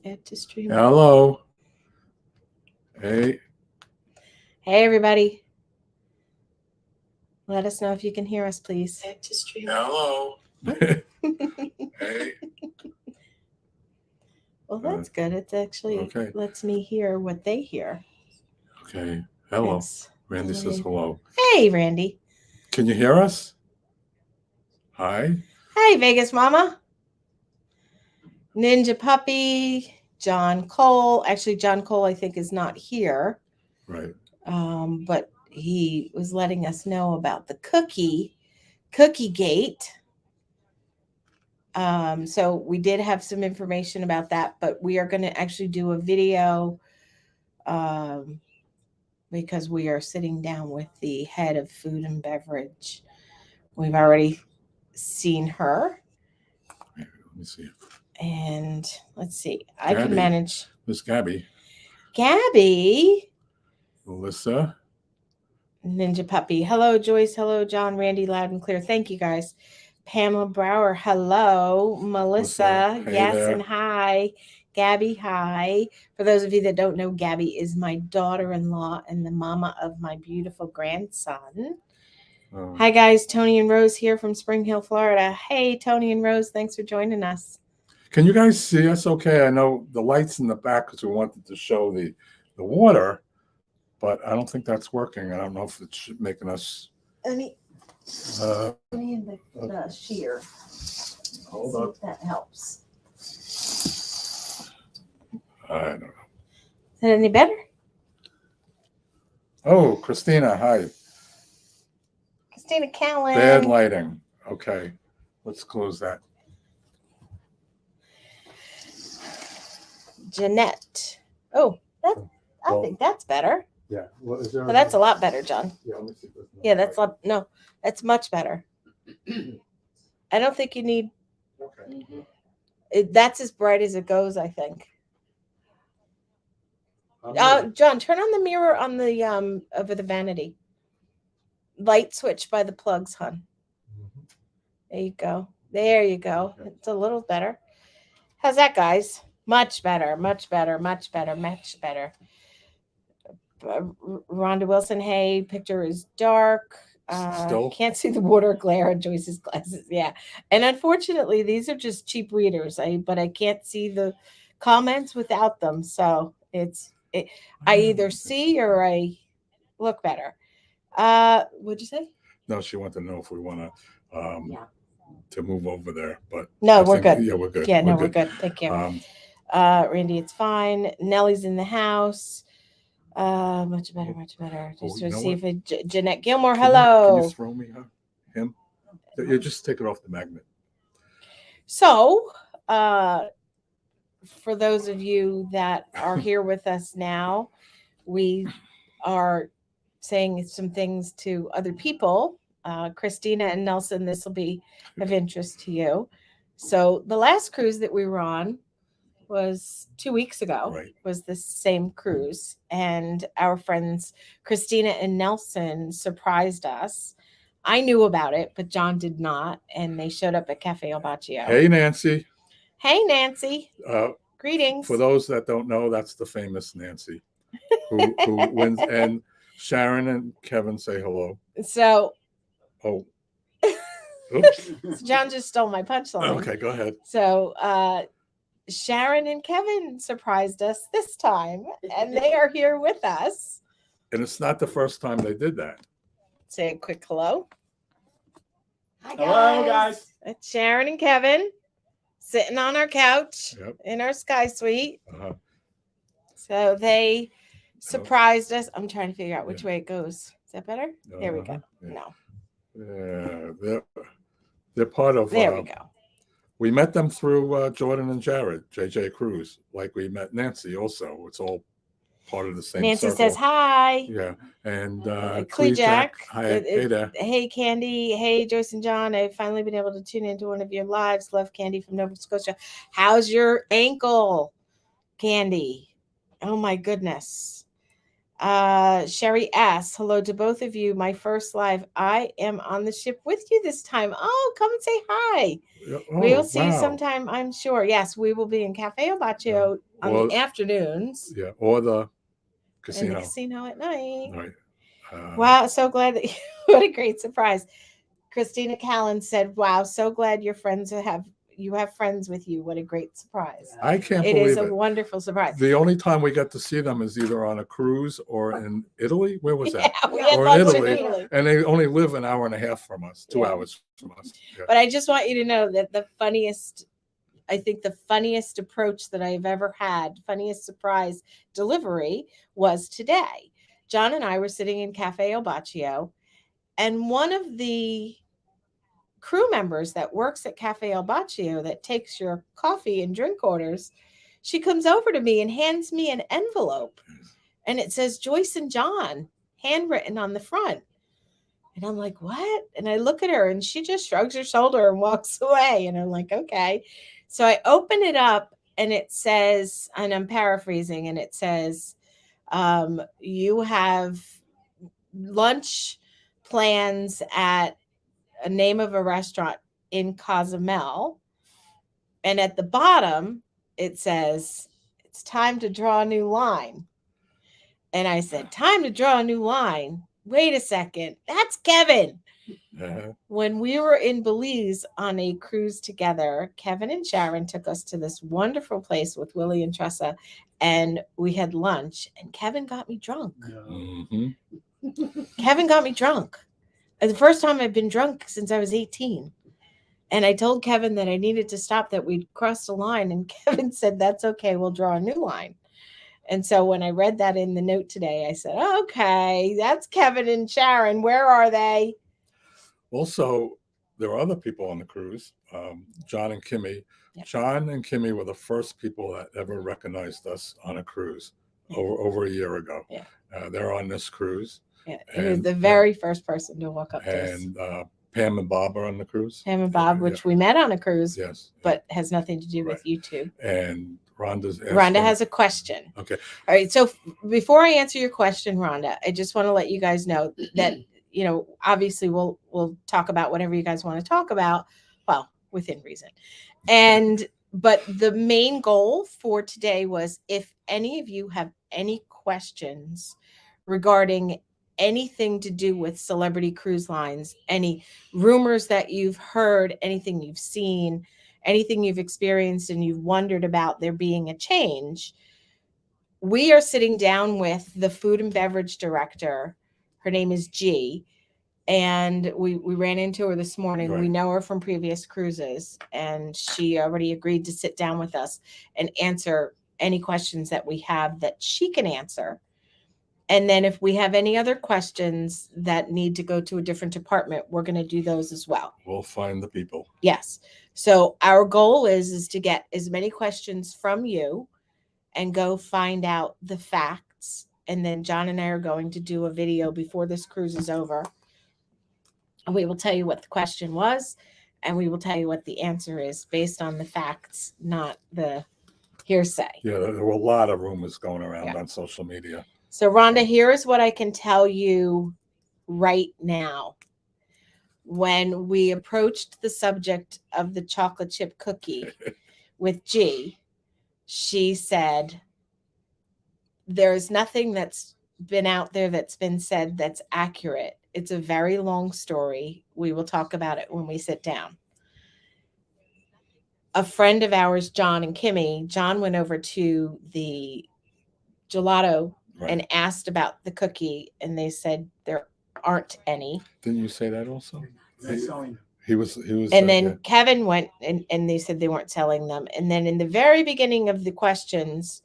Add to stream. Hello. Hey. Hey, everybody. Let us know if you can hear us, please. Add to stream. Hello. Hey. Well, that's good. It actually lets me hear what they hear. Okay. Hello. Randy says hello. Hey, Randy. Can you hear us? Hi. Hey, Vegas Mama. Ninja Puppy. John Cole. Actually, John Cole, I think, is not here. Right. But he was letting us know about the cookie gate. So we did have some information about that, but we are going to actually do a video because we are sitting down with the head of food and beverage. We've already seen her. Let me see. And let's see. Gabby. I can manage. Miss Gabby. Gabby. Melissa. Ninja Puppy. Hello, Joyce. Hello, John. Randy, loud and clear. Thank you, guys. Pamela Brower. Hello. Melissa. Hey yes, there. And hi. Gabby, hi. For those of you that don't know, Gabby is my daughter-in-law and the mama of my beautiful grandson. Oh. Hi, guys. Tony and Rose here from Spring Hill, Florida. Hey, Tony and Rose. Thanks for joining us. Can you guys see us okay? I know the lights in the back because we wanted to show the water, but I don't think that's working. I don't know if it's making us... Let me in the shear. Hold see up. If that helps. I don't know. Is that any better? Oh, Christina, hi. Christina Callan. Bad lighting. Okay, let's close that. Jeanette. Oh, I think that's better. Yeah. What is there? Well, that's a lot better, John. Yeah, let me see. Yeah, that's much better. I don't think you need. Okay. That's as bright as it goes, I think. John, turn on the mirror on the over the vanity. Light switch by the plugs, hon. Mm-hmm. There you go. There you go. Okay. It's a little better. How's that, guys? Much better. Much better. Much better. Much better. Rhonda Wilson, hey, picture is dark. Can't see the water glare on Joyce's glasses. Yeah. And unfortunately, these are just cheap readers. But I can't see the comments without them. So I either see or I look better. What'd you say? No, she wanted to know if we want to move over there. But no, we're good. Yeah, we're good. Yeah, we're good. Thank you. Randy, it's fine. Nellie's in the house. Much better. Just to see if Jeanette Gilmore. Hello. Can you throw me him? You just take it off the magnet. So, for those of you that are here with us now, we are saying some things to other people. Christina and Nelson, this will be of interest to you. So, the last cruise that we were on was 2 weeks ago, was the same cruise, and our friends Christina and Nelson surprised us. I knew about it, but John did not, and they showed up at Cafe El Baccio. Hey, Nancy. Hey, Nancy. Greetings. For those that don't know, that's the famous Nancy who wins. And Sharon and Kevin say hello. So, oops. So John just stole my punchline. Okay, go ahead. So, Sharon and Kevin surprised us this time, and they are here with us. And it's not the first time they did that. Say a quick hello. Hi, guys. Hello, guys. It's Sharon and Kevin sitting on our couch in our Sky Suite. Uh-huh. So they surprised us. I'm trying to figure out which way it goes. Is that better? There we go. Yeah. No. They're part of... There we go. We met them through Jordan and Jared, JJ Cruz, like we met Nancy also. It's all part of the same Nancy circle. says hi. Yeah. And Clee Jack. Hi. Hey there. Hey, Candy. Hey, Joyce and John. I've finally been able to tune into one of your lives. Love, Candy from Nova Scotia. How's your ankle, Candy? Oh, my goodness. Sherry asks, hello to both of you. My first live. I am on the ship with you this time. Oh, come and say hi. We will see you sometime, I'm sure. Yes, we will be in Cafe Obaccio on the afternoons. Yeah, or the In casino. the casino at night. Right. Wow, so glad that what a great surprise. Christina Callan said, wow, so glad your friends you have friends with you. What a great surprise. I can't It believe is a wonderful surprise. The only time we got to see them is either on a cruise or in Italy. Where was that? Yeah, we had or lunch in Italy. And they only live an hour and a half from us, 2 hours from us. Yeah. But I just want you to know that I think the funniest approach that I've ever had, funniest surprise delivery was today. John and I were sitting in Cafe Obaccio, and one of the crew members that works at Cafe Obaccio that takes your coffee and drink orders, she comes over to me and hands me an envelope, and it says Joyce and John, handwritten on the front. And I'm like, what? And I look at her and she just shrugs her shoulder and walks away. And I'm like, okay. So I open it up and it says, and I'm paraphrasing, and it says, you have lunch plans at a name of a restaurant in Cozumel. And at the bottom, it says, it's time to draw a new line. And I said, time to draw a new line. Wait a second. That's Kevin. When we were in Belize on a cruise together, Kevin and Sharon took us to this wonderful place with Willie and Tressa, and we had lunch, and Kevin got me drunk. Kevin got me drunk. The first time I've been drunk since I was 18. And I told Kevin that I needed to stop, that we'd crossed a line, and Kevin said, that's okay, we'll draw a new line. And so when I read that in the note today, I said, okay, that's Kevin and Sharon. Where are they? Also, there were other people on the cruise, John and Kimmy. Yep. John and Kimmy were the first people that ever recognized us on a cruise over a year ago. Yeah. They're on this cruise. Yeah, he was the very first person to walk up to us. And Pam and Bob are on the cruise. Pam and Bob, which we met on a cruise, yes, but has nothing to do with you two. And Rhonda has a question. Okay. All right. So before I answer your question, Rhonda, I just want to let you guys know that, you know, obviously we'll talk about whatever you guys want to talk about, well, within reason. But the main goal for today was, if any of you have any questions regarding anything to do with Celebrity Cruise Lines, any rumors that you've heard, anything you've seen, anything you've experienced and you've wondered about there being a change, we are sitting down with the food and beverage director. Her name is G. And we ran into her this morning. Right. We know her from previous cruises, and she already agreed to sit down with us and answer any questions that we have that she can answer. And then if we have any other questions that need to go to a different department, we're going to do those as well. We'll find the people. Yes. So our goal is to get as many questions from you and go find out the facts. And then John and I are going to do a video before this cruise is over. And we will tell you what the question was, and we will tell you what the answer is based on the facts, not the hearsay. Yeah, there were a lot of rumors going around on social media. So, Rhonda, here is what I can tell you right now. When we approached the subject of the chocolate chip cookie with G, she said, there's nothing that's been out there that's been said that's accurate. It's a very long story. We will talk about it when we sit down. A friend of ours, John and Kimmy, John went over to the gelato and asked about the cookie, and they said there aren't any. Didn't you say that also? He was. And then Kevin went and they said they weren't selling them. And then in the very beginning of the questions,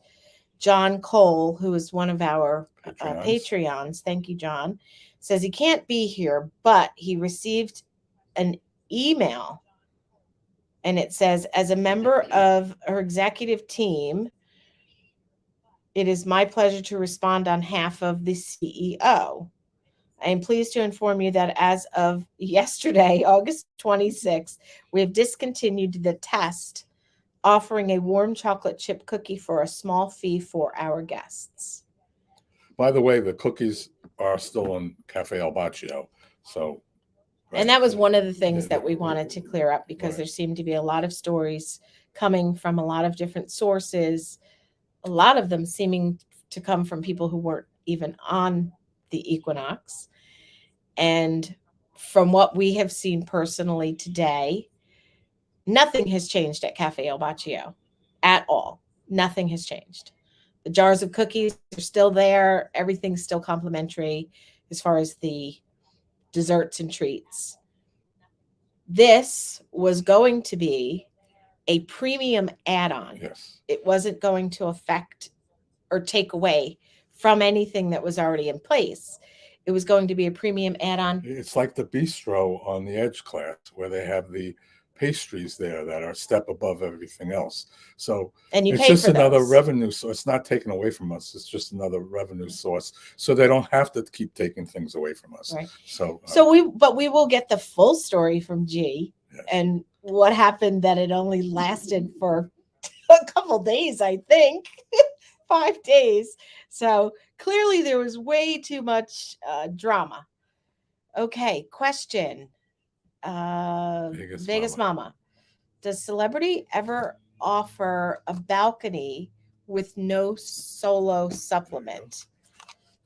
John Cole, who is one of our Patreons, thank you, John, says he can't be here, but he received an email, and it says, as a member of her executive team, it is my pleasure to respond on behalf of the CEO. I am pleased to inform you that as of yesterday, August 26th, we have discontinued the test offering a warm chocolate chip cookie for a small fee for our guests. By the way, the cookies are still in Cafe El Baccio. So, And that was one of the things that we Yeah. wanted to clear up, because Right. there seemed to be a lot of stories coming from a lot of different sources, a lot of them seeming to come from people who weren't even on the equinox. And from what we have seen personally today, nothing has changed at Cafe El Baccio at all. Nothing has changed. The jars of cookies are still there. Everything's still complimentary as far as the desserts and treats. This was going to be a premium add-on. Yes. It wasn't going to affect or take away from anything that was already in place. It was going to be a premium add-on. It's like the bistro on the Edge class, where they have the pastries there that are a step above everything else. So And you it's pay just for another those. revenue source. It's not taken away from us. It's just another revenue source. So they don't have to keep taking things away from us. Right. So we will get the full story from G, yes. and what happened, that it only lasted for a couple days, I think. 5 days. So clearly there was way too much drama. Okay, question. Vegas Mama. Does Celebrity ever offer a balcony with no solo supplement?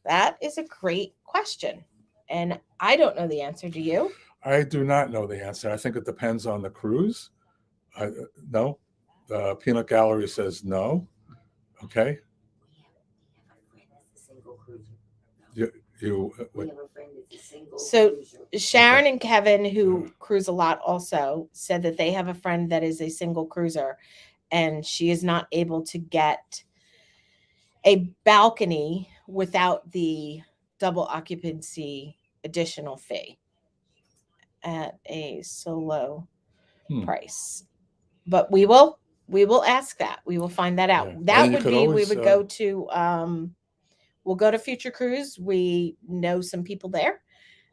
That is a great question. And I don't know the answer. Do you? I do not know the answer. I think it depends on the cruise. No. The Peanut Gallery says no. Okay. So Sharon and Kevin, who cruise a lot, also said that they have a friend that is a single cruiser, and she is not able to get a balcony without the double occupancy additional fee at a solo price. But we will ask that. We will find that out. Yeah. That would be always, we would go to we'll go to Future Cruise. We know some people there,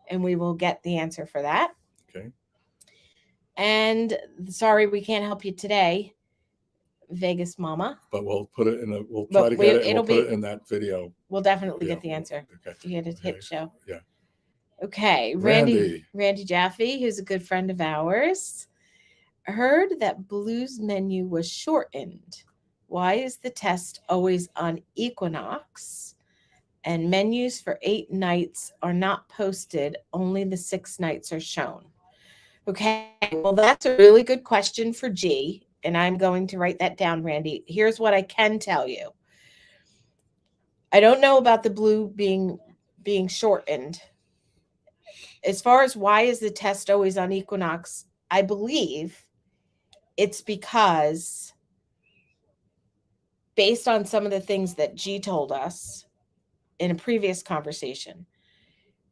and we will get the answer for that. Okay. And sorry, we can't help you today, Vegas Mama. But we'll put it in a. We'll try to get it. We'll put it in that video. We'll definitely get the answer. Okay. You had a hit show. Yeah. Okay, Randy Jaffe, who's a good friend of ours, heard that Blue's menu was shortened. Why is the test always on Equinox? And menus for 8 nights are not posted, only the 6 nights are shown. Okay, well, that's a really good question for G, and I'm going to write that down, Randy. Here's what I can tell you. I don't know about the Blue being shortened. As far as why is the test always on Equinox, I believe it's because, based on some of the things that G told us in a previous conversation,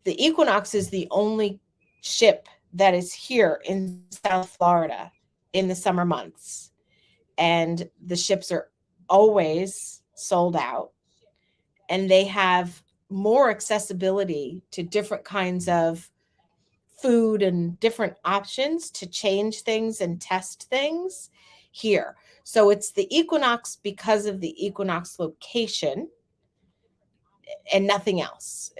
the Equinox is the only ship that is here in South Florida in the summer months. And the ships are always sold out. And they have more accessibility to different kinds of food and different options to change things and test things here. So it's the Equinox because of the Equinox location and nothing else.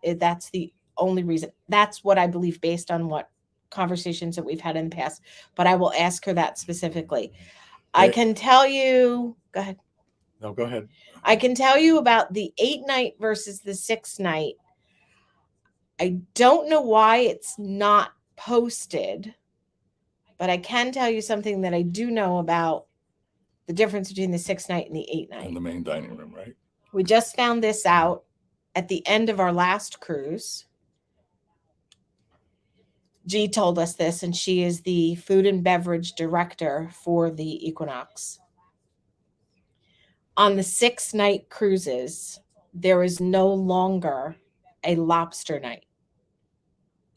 That's the only reason. That's what I believe, based on what conversations that we've had in the past. But I will ask her that specifically. I can tell you. Go ahead. No, go ahead. I can tell you about the 8-night versus the 6-night. I don't know why it's not posted, but I can tell you something that I do know about the difference between the 6-night and the 8-night. In the main dining room, right? We just found this out at the end of our last cruise. G told us this, and she is the food and beverage director for the Equinox. On the 6-night cruises, there is no longer a lobster night.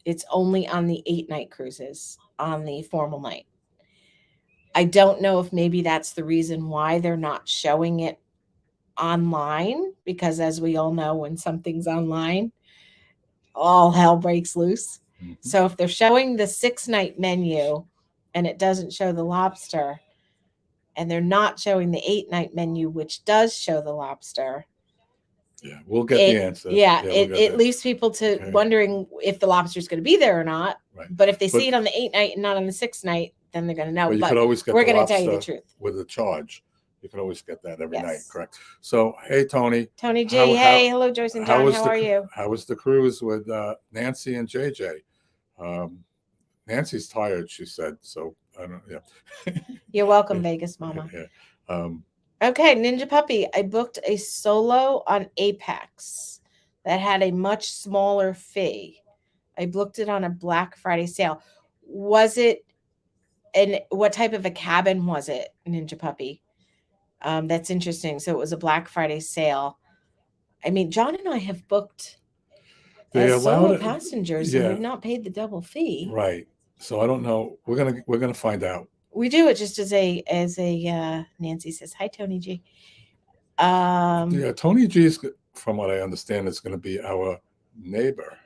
It's only on the 8-night cruises, on the formal night. I don't know if maybe that's the reason why they're not showing it online, because as we all know, when something's online, all hell breaks loose. Mm-hmm. So if they're showing the 6-night menu and it doesn't show the lobster, and they're not showing the 8-night menu, which does show the lobster, Yeah, we'll get the answer. We'll it leaves people to wondering if the lobster's going to be there or not. Right. But if they see it on the 8th night and not on the 6th night, then they're going to know. But you could always get we're the going to tell you the lobster truth with a charge. You can always get that every night, correct? So, hey, Tony. Tony G. Hello, Joyce and John. How are you? How was the cruise with Nancy and JJ? Nancy's tired, she said. So, I don't. Yeah. You're welcome, Vegas Mama. Yeah. Okay, Ninja Puppy. I booked a solo on Apex that had a much smaller fee. I booked it on a Black Friday sale. Was it? And what type of a cabin was it, Ninja Puppy? That's interesting. So it was a Black Friday sale. I mean, John and I have booked as solo passengers, and we've not paid the double fee. Right. So I don't know. We're gonna find out. We do it just as a Nancy says, hi, Tony G. Yeah, Tony G is, from what I understand, is going to be our neighbor,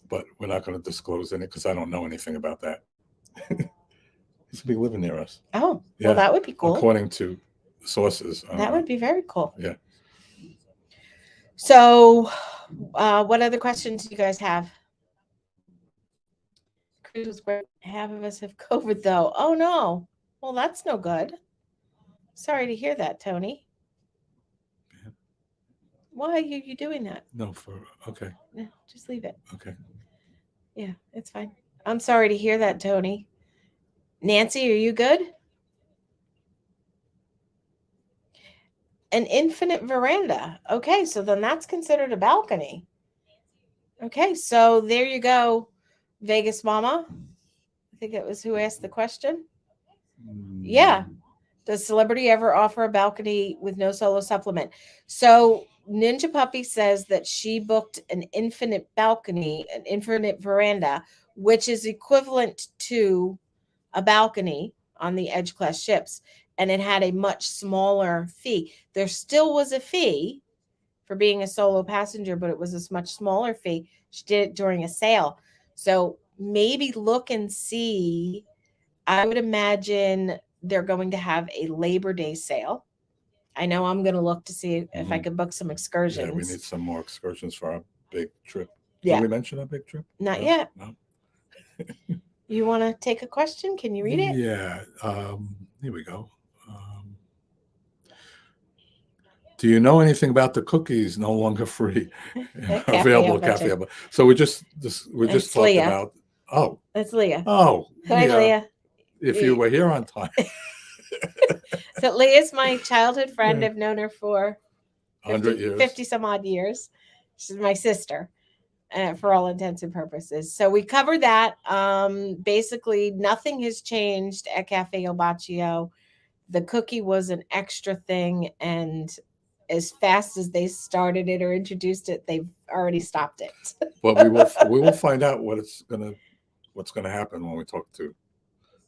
but we're not going to disclose any because I don't know anything about that. He's going to be living near us. Oh, yeah. Well, that would be cool. According to sources. That would be very cool. Yeah. So, what other questions do you guys have? Cruise was great. Half of us have COVID, though. Oh, no. Well, that's no good. Sorry to hear that, Tony. Yeah. Why are you doing that? No, okay. Yeah, just leave it. Okay. Yeah, it's fine. I'm sorry to hear that, Tony. Nancy, are you good? An infinite veranda. Okay, so then that's considered a balcony. Okay, so there you go, Vegas Mama. I think it was who asked the question. Yeah. Does Celebrity ever offer a balcony with no solo supplement? So Ninja Puppy says that she booked an infinite balcony, an infinite veranda, which is equivalent to a balcony on the Edge class ships. And it had a much smaller fee. There still was a fee for being a solo passenger, but it was a much smaller fee. She did it during a sale. So maybe look and see. I would imagine they're going to have a Labor Day sale. I know I'm going to look to see if I could book some excursions. Yeah, we need some more excursions for our big trip. Yeah. Did we mention our big trip? Not yet. No. You want to take a question? Can you read it? Yeah. Here we go. Do you know anything about the cookies no longer free available at Cafe? So we just talked Leah. about. Oh, that's Leah. Oh, hi, Leah. If you were here on time. So Leah's my childhood friend. I've known her for 100 years, 50 some odd years. She's my sister, for all intents and purposes. So we covered that. Basically, nothing has changed at Cafe Il Bacio. The cookie was an extra thing, and as fast as they started it or introduced it, they've already stopped it. But we will find out what's gonna happen when we talk to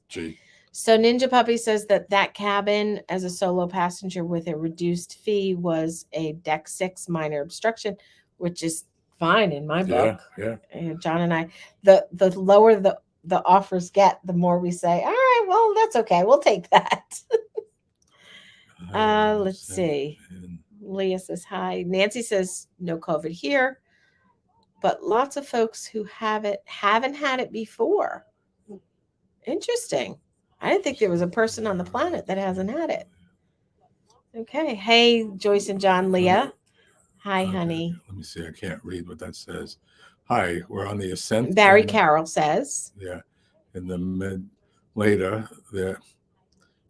G. So Ninja Puppy says that cabin as a solo passenger with a reduced fee was a deck 6 minor obstruction, which is fine in my book. Yeah. And John and I, the lower the offers get, the more we say, all right, well, that's okay. We'll take that. Let's see. Leah says hi. Nancy says no COVID here, but lots of folks who haven't had it before. Interesting. I didn't think there was a person on the planet that hasn't had it. Okay. Hey, Joyce and John, Leah. Hi, honey. Let me see. I can't read what that says. Hi, we're on the ascent. Barry Carroll says. Yeah. In the later, there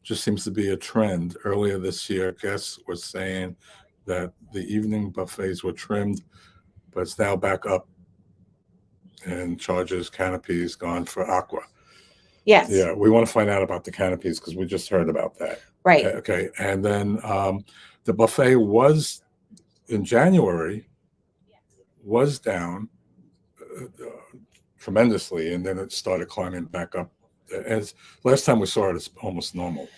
just seems to be a trend. Earlier this year, guests were saying that the evening buffets were trimmed, but it's now back up and charges canopies gone for aqua. Yes. Yeah, we want to find out about the canopies because we just heard about that. Right. Okay. And then the buffet was in January was down tremendously, and then it started climbing back up. As last time we saw it, it's almost normal.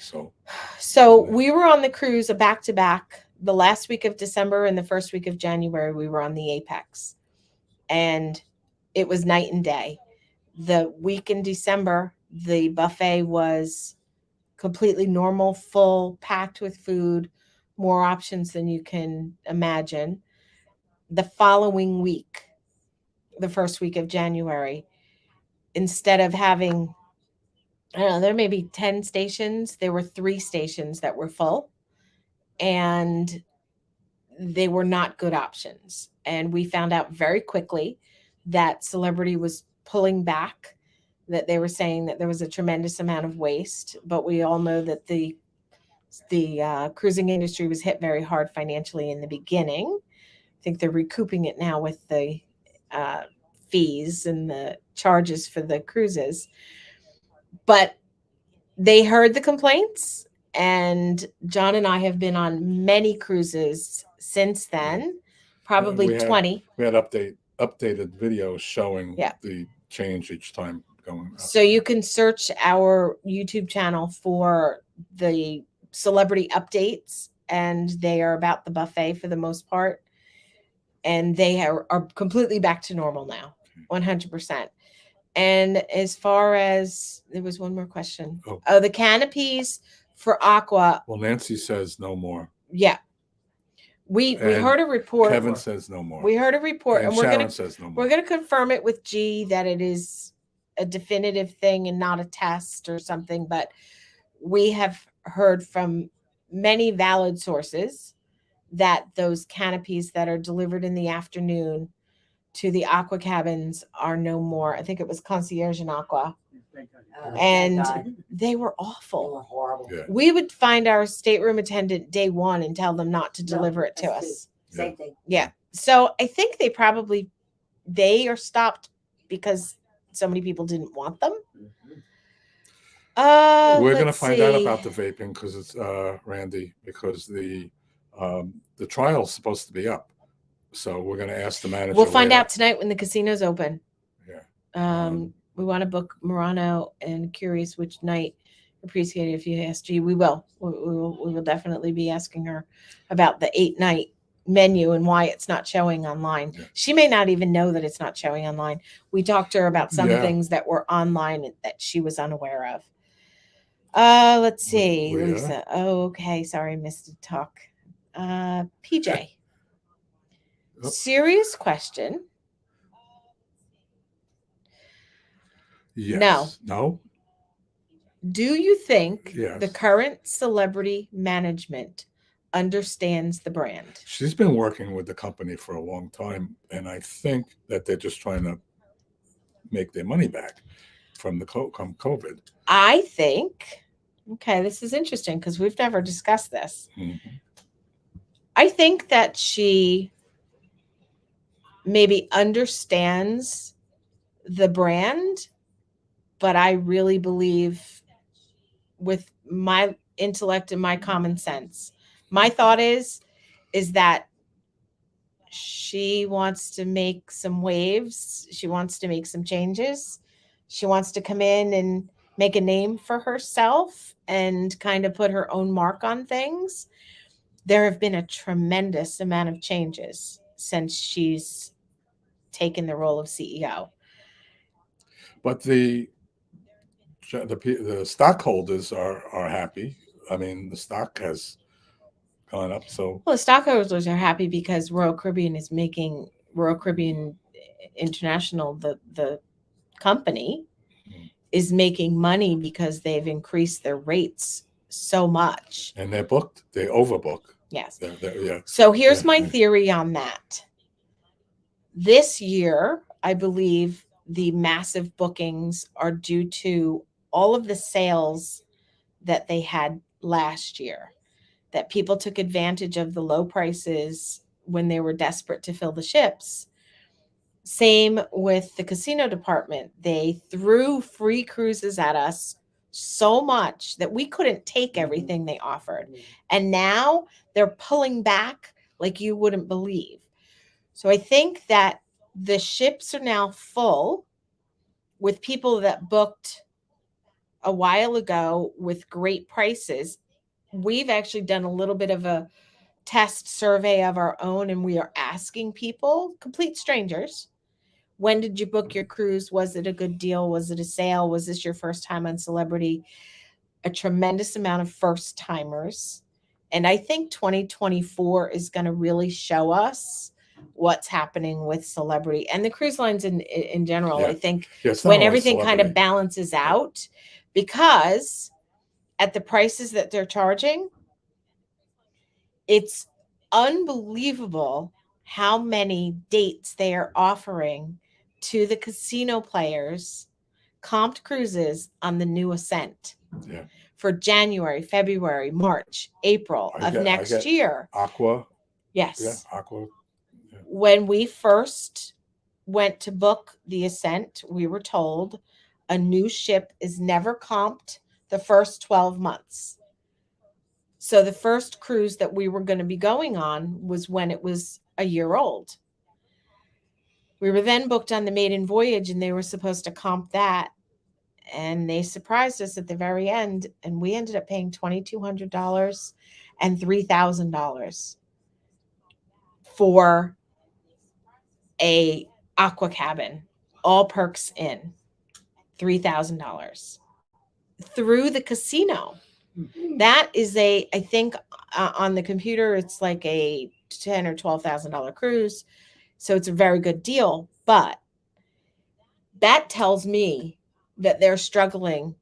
So we were on the cruise, a back-to-back. The last week of December and the first week of January, we were on the Apex, and it was night and day. The week in December, the buffet was completely normal, full, packed with food, more options than you can imagine. the following week, the first week of January, instead of having, I don't know, there may be 10 stations, there were 3 stations that were full, and they were not good options. And we found out very quickly that Celebrity was pulling back, that they were saying that there was a tremendous amount of waste. But we all know that the cruising industry was hit very hard financially in the beginning. I think they're recouping it now with the fees and the charges for the cruises. But they heard the complaints, and John and I have been on many cruises since then, probably We had- 20. We had updated videos showing Yeah. the change each time going up. So you can search our YouTube channel for the celebrity updates, and they are about the buffet for the most part. And they are completely back to normal now, 100%. And as far as, there was one more question. Oh. The canopies for Aqua. Well, Nancy says no more. Yeah. We And heard a report. Kevin says no more. We heard a report, and and we're Sharon gonna says no more. we're gonna confirm it with G that it is a definitive thing and not a test or something. But we have heard from many valid sources that those canopies that are delivered in the afternoon to the Aqua cabins are no more. I think it was Concierge and Aqua, and they were They awful. were horrible. Yeah. We would find our stateroom attendant day one and tell them not to No, deliver it to that's us. Same thing. Yeah. So I think they are stopped because so many people didn't want them. Mhm. We're going to Let's find out see. about the vaping because it's Randy, because the trial's supposed to be up. So we're going to ask the manager. We'll find later. out tonight when the casino's open. Yeah. We want to book Murano, and curious which night. Appreciate it if you ask G. We will. We will definitely be asking her about the 8-night menu and why it's not showing online. Yeah. She may not even know that it's not showing online. We talked to her about some Yeah. things that were online that she was unaware of. Let's see, Leah? Lisa. Oh, okay. Sorry, missed the talk. PJ. Oh. Serious question. Yes. No. Do you think Yes. the current celebrity management understands the brand? She's been working with the company for a long time, and I think that they're just trying to make their money back from the COVID. I think, okay, this is interesting because we've never discussed this. Mhm. I think that she maybe understands the brand, but I really believe, with my intellect and my common sense, my thought is that she wants to make some waves. She wants to make some changes. She wants to come in and make a name for herself and kind of put her own mark on things. There have been a tremendous amount of changes since she's taken the role of CEO. But the stockholders are happy. I mean, the stock has gone up. So Well, the stockholders are happy because Royal Caribbean is making Royal Caribbean International, the company, is making money because they've increased their rates so much. and they're booked. They overbook. Yes. Yeah. So here's my Yeah. theory on that. This year, I believe the massive bookings are due to all of the sales that they had last year, that people took advantage of the low prices when they were desperate to fill the ships. Same with the casino department. They threw free cruises at us so much that we couldn't take everything they offered. And now they're pulling back like you wouldn't believe. So I think that the ships are now full with people that booked a while ago with great prices. We've actually done a little bit of a test survey of our own, and we are asking people, complete strangers, when did you book your cruise? Was it a good deal? Was it a sale? Was this your first time on Celebrity? A tremendous amount of first timers. And I think 2024 is going to really show us what's happening with Celebrity and the cruise lines in general. Yeah. I think Yeah, it's not when only everything kind of Celebrity. balances out, because at the prices that they're charging, it's unbelievable how many dates they are offering to the casino players, comped cruises on the new Ascent. Yeah. For January, February, March, April I of get- I next get- year. Aqua. Yes. Yeah, Aqua. Yeah. When we first went to book the Ascent, we were told a new ship is never comped the first 12 months. So the first cruise that we were going to be going on was when it was a year old. We were then booked on the maiden voyage, and they were supposed to comp that. And they surprised us at the very end, and we ended up paying $2,200 and $3,000 for a aqua cabin, all perks in, $3,000 through the casino. That is I think on the computer, it's like a $10,000 or $12,000 cruise. So it's a very good deal. But that tells me that they're struggling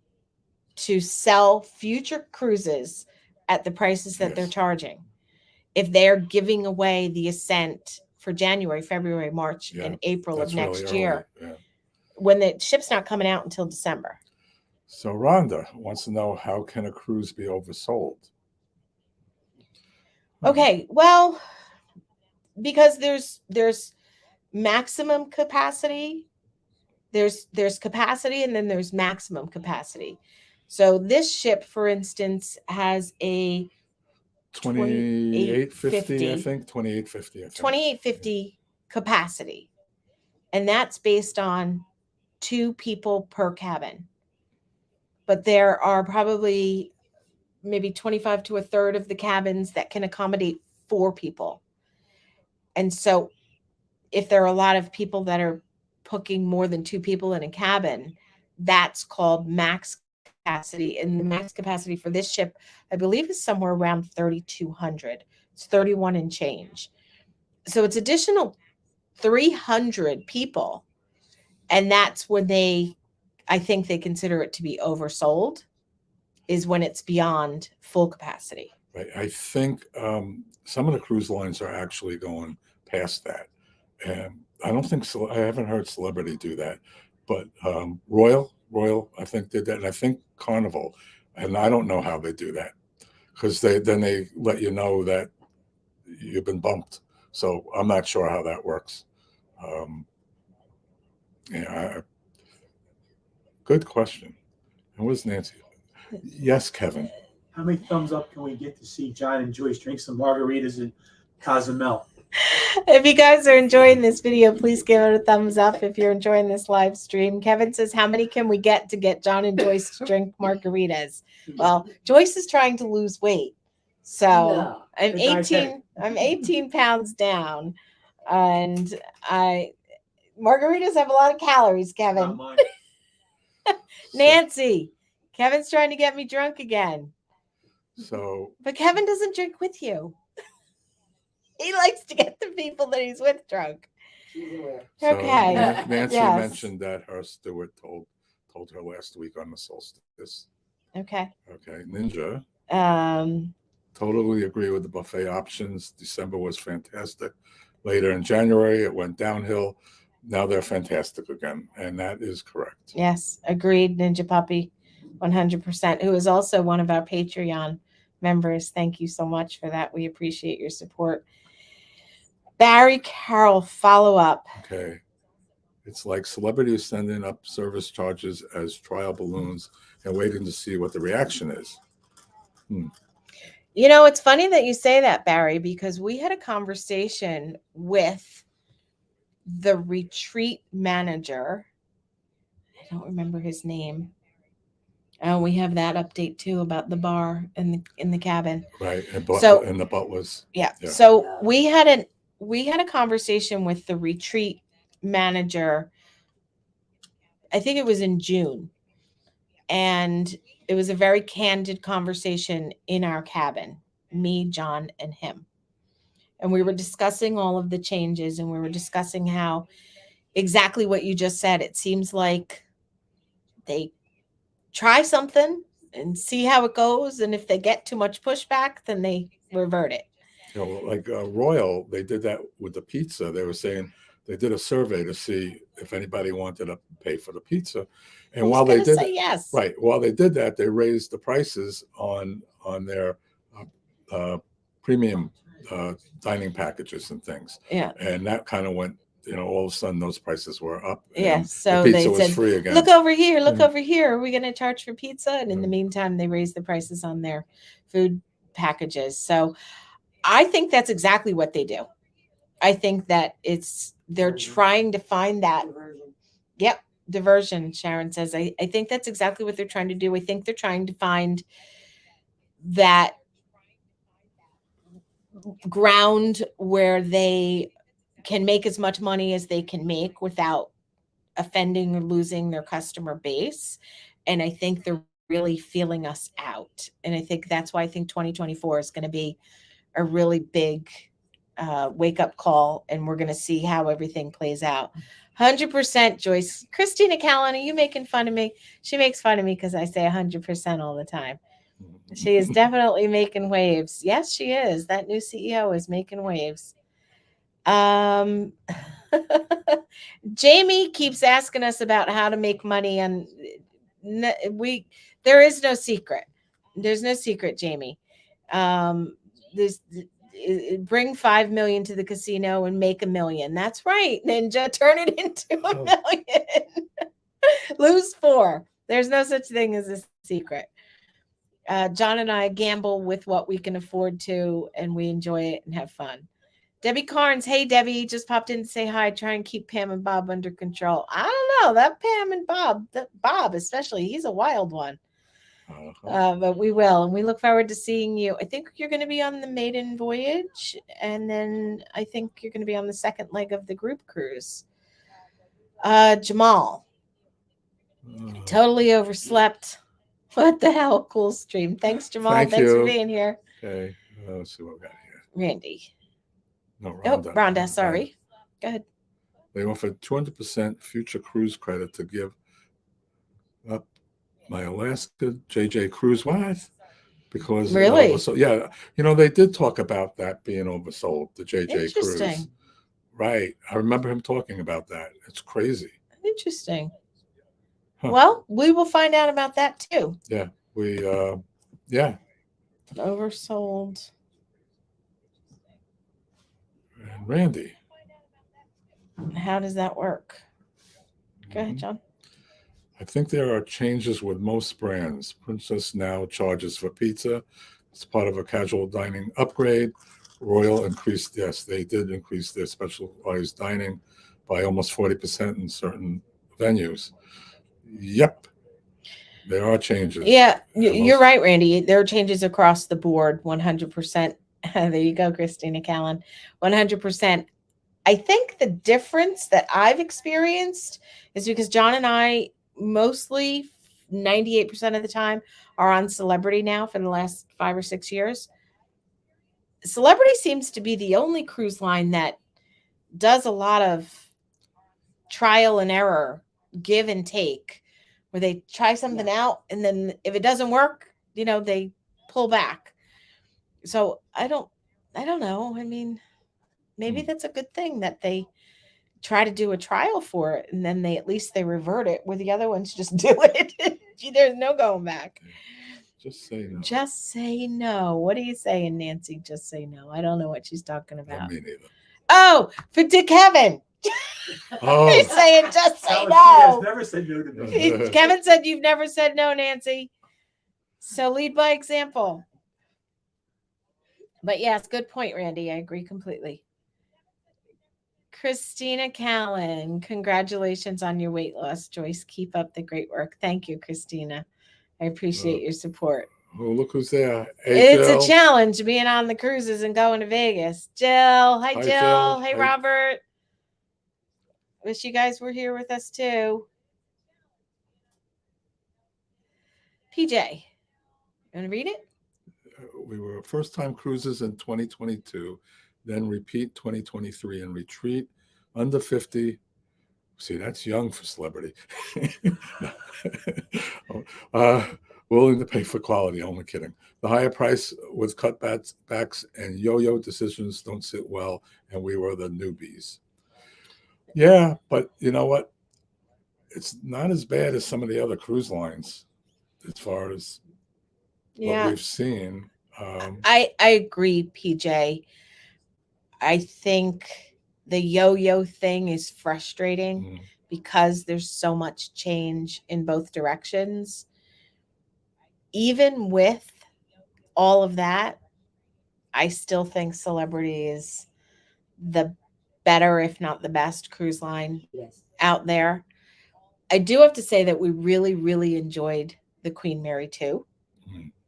to sell future cruises at the prices that they're charging. If they're giving away the Ascent for January, February, March, and April of next really year, early. when the ship's not coming out until December. So Rhonda wants to know, how can a cruise be oversold? Okay, well, because there's maximum capacity, there's capacity, and then there's maximum capacity. So this ship, for instance, has a 2850, I think. 2850. 2850 capacity. And that's based on 2 people per cabin. But there are probably maybe 25 to a third of the cabins that can accommodate 4 people. And so if there are a lot of people that are booking more than 2 people in a cabin, that's called max capacity. And the max capacity for this ship, I believe, is somewhere around 3,200. It's 31 and change. So it's additional 300 people. And that's when I think they consider it to be oversold, is when it's beyond full capacity. Right. I think some of the cruise lines are actually going past that. And I don't think so. I haven't heard Celebrity do that, but Royal, I think did that. And I think Carnival, and I don't know how they do that, because they let you know that you've been bumped. So I'm not sure how that works. Good question. And where's Nancy? Yes, Kevin. How many thumbs up can we get to see John and Joyce drink some margaritas in Cozumel? If you guys are enjoying this video, please give it a thumbs up. If you're enjoying this live stream, Kevin says, how many can we get to get John and Joyce to drink margaritas? Well, Joyce is trying to lose weight. So No, I'm 18 pounds down, and margaritas have a lot of calories, Kevin. Nancy, Kevin's trying to get me drunk again. But Kevin doesn't drink with you. He likes to get the people that he's with drunk. Okay. Nancy mentioned that her steward told her last week on the solstice. Okay. Ninja. Totally agree with the buffet options. December was fantastic. Later in January, it went downhill. Now they're fantastic again, and that is correct. Yes, agreed, Ninja Puppy, 100%, who is also one of our Patreon members. Thank you so much for that. We appreciate your support. Barry Carroll, follow up. Okay. It's like Celebrity is sending up service charges as trial balloons and waiting to see what the reaction is. You know, it's funny that you say that, Barry, because we had a conversation with the retreat manager. I don't remember his name. Oh, we have that update too about the bar in the cabin. Right. And the Butlers. Yeah. So we had a conversation with the retreat manager. I think it was in June. And it was a very candid conversation in our cabin, me, John, and him. and we were discussing all of the changes, and we were discussing how exactly what you just said. It seems like they try something and see how it goes, and if they get too much pushback, then they revert it. You know, like Royal, they did that with the pizza. They were saying they did a survey to see if anybody wanted to pay for the pizza, and Who's while they gonna did say yes? right, while they did that, they raised the prices on their premium dining packages and things, Yeah. and that kind of went. You know, all of a sudden those prices were up. Yeah, And so the they pizza was said, free again. look over here, look Yeah. over here. Are we going to charge for pizza? And in the Mm. meantime, they raised the prices on their food packages. So I think that's exactly what they do. I think that they're trying to find that. Yep, diversion, Sharon says. I think that's exactly what they're trying to do. I think they're trying to find that ground where they can make as much money as they can make without offending or losing their customer base. And I think they're really feeling us out. And I think that's why I think 2024 is going to be a really big wake up call. And we're going to see how everything plays out. 100% Joyce. Christina Callan, are you making fun of me? She makes fun of me because I say 100% all the time. She is definitely making waves. Yes, she is. That new CEO is making waves. Jamie keeps asking us about how to make money, and there is no secret. There's no secret, Jamie. This bring 5 million to the casino and make $1 million. That's right, Ninja. Turn it into $1 million. Lose 4. There's no such thing as a secret. John and I gamble with what we can afford to, and we enjoy it and have fun. Debbie Carnes, hey Debbie, just popped in to say hi. Try and keep Pam and Bob under control. I don't know, that Pam and Bob, Bob especially, he's a wild one. But we will, and we look forward to seeing you. I think you're going to be on the maiden voyage, and then I think you're going to be on the second leg of the group cruise. Jamal, totally overslept. What the hell? Cool stream. Thanks, Jamal. Thanks for you. being here. Okay, let's see what we got here. Randy. No, Rhonda. Rhonda, sorry. Go ahead. They offered 200% future cruise credit to give up my Alaska JJ cruise. What? Because really? So yeah, you know, they did talk about that being oversold, the JJ cruise. Right. I remember him talking about that. It's crazy. Interesting. Huh. Well, we will find out about that too. Yeah. Oversold. And Randy. How does that work? Go ahead, John. I think there are changes with most brands. Princess now charges for pizza. It's part of a casual dining upgrade. Royal increased, yes, they did increase their specialized dining by almost 40% in certain venues. Yep. There are changes. Yeah, you're right, Randy. There are changes across the board, 100%. There you go, Christina Callan. 100%. I think the difference that I've experienced is because John and I mostly 98% of the time are on Celebrity now for the last 5 or 6 years. Celebrity seems to be the only cruise line that does a lot of trial and error, give and take, where they try something out, and then if it doesn't work, you know, they pull back. So I don't know. I mean, maybe that's a good thing that they try to do a trial for it, and then they revert it, where the other ones just do it. There's no going back. Just say no. Just say no. What are you saying, Nancy? Just say no. I don't know what she's talking about. Me neither. Oh, for Kevin. Oh. He's saying just say no. She has never said no to me. Kevin said you've never said no, Nancy. So lead by example. But yes, good point, Randy. I agree completely. Christina Callan, congratulations on your weight loss, Joyce. Keep up the great work. Thank you, Christina. I appreciate your support. Oh, look who's there. Hey, it's Jill. A challenge being on the cruises and going to Vegas. Jill. Hi, Jill. Hey, Robert. Wish you guys were here with us too. PJ, you want to read it? We were first-time cruises in 2022. then repeat 2023 and retreat under 50. See, that's young for Celebrity. Willing to pay for quality. Only kidding. The higher price with cutbacks and yo-yo decisions don't sit well, and we were the newbies. Yeah, but you know what? It's not as bad as some of the other cruise lines as far as what we've seen. I agree, PJ. I think the yo-yo thing is frustrating because there's so much change in both directions. Even with all of that, I still think Celebrity is the better, if not the best, cruise line out there. I do have to say that we really, really enjoyed the Queen Mary 2,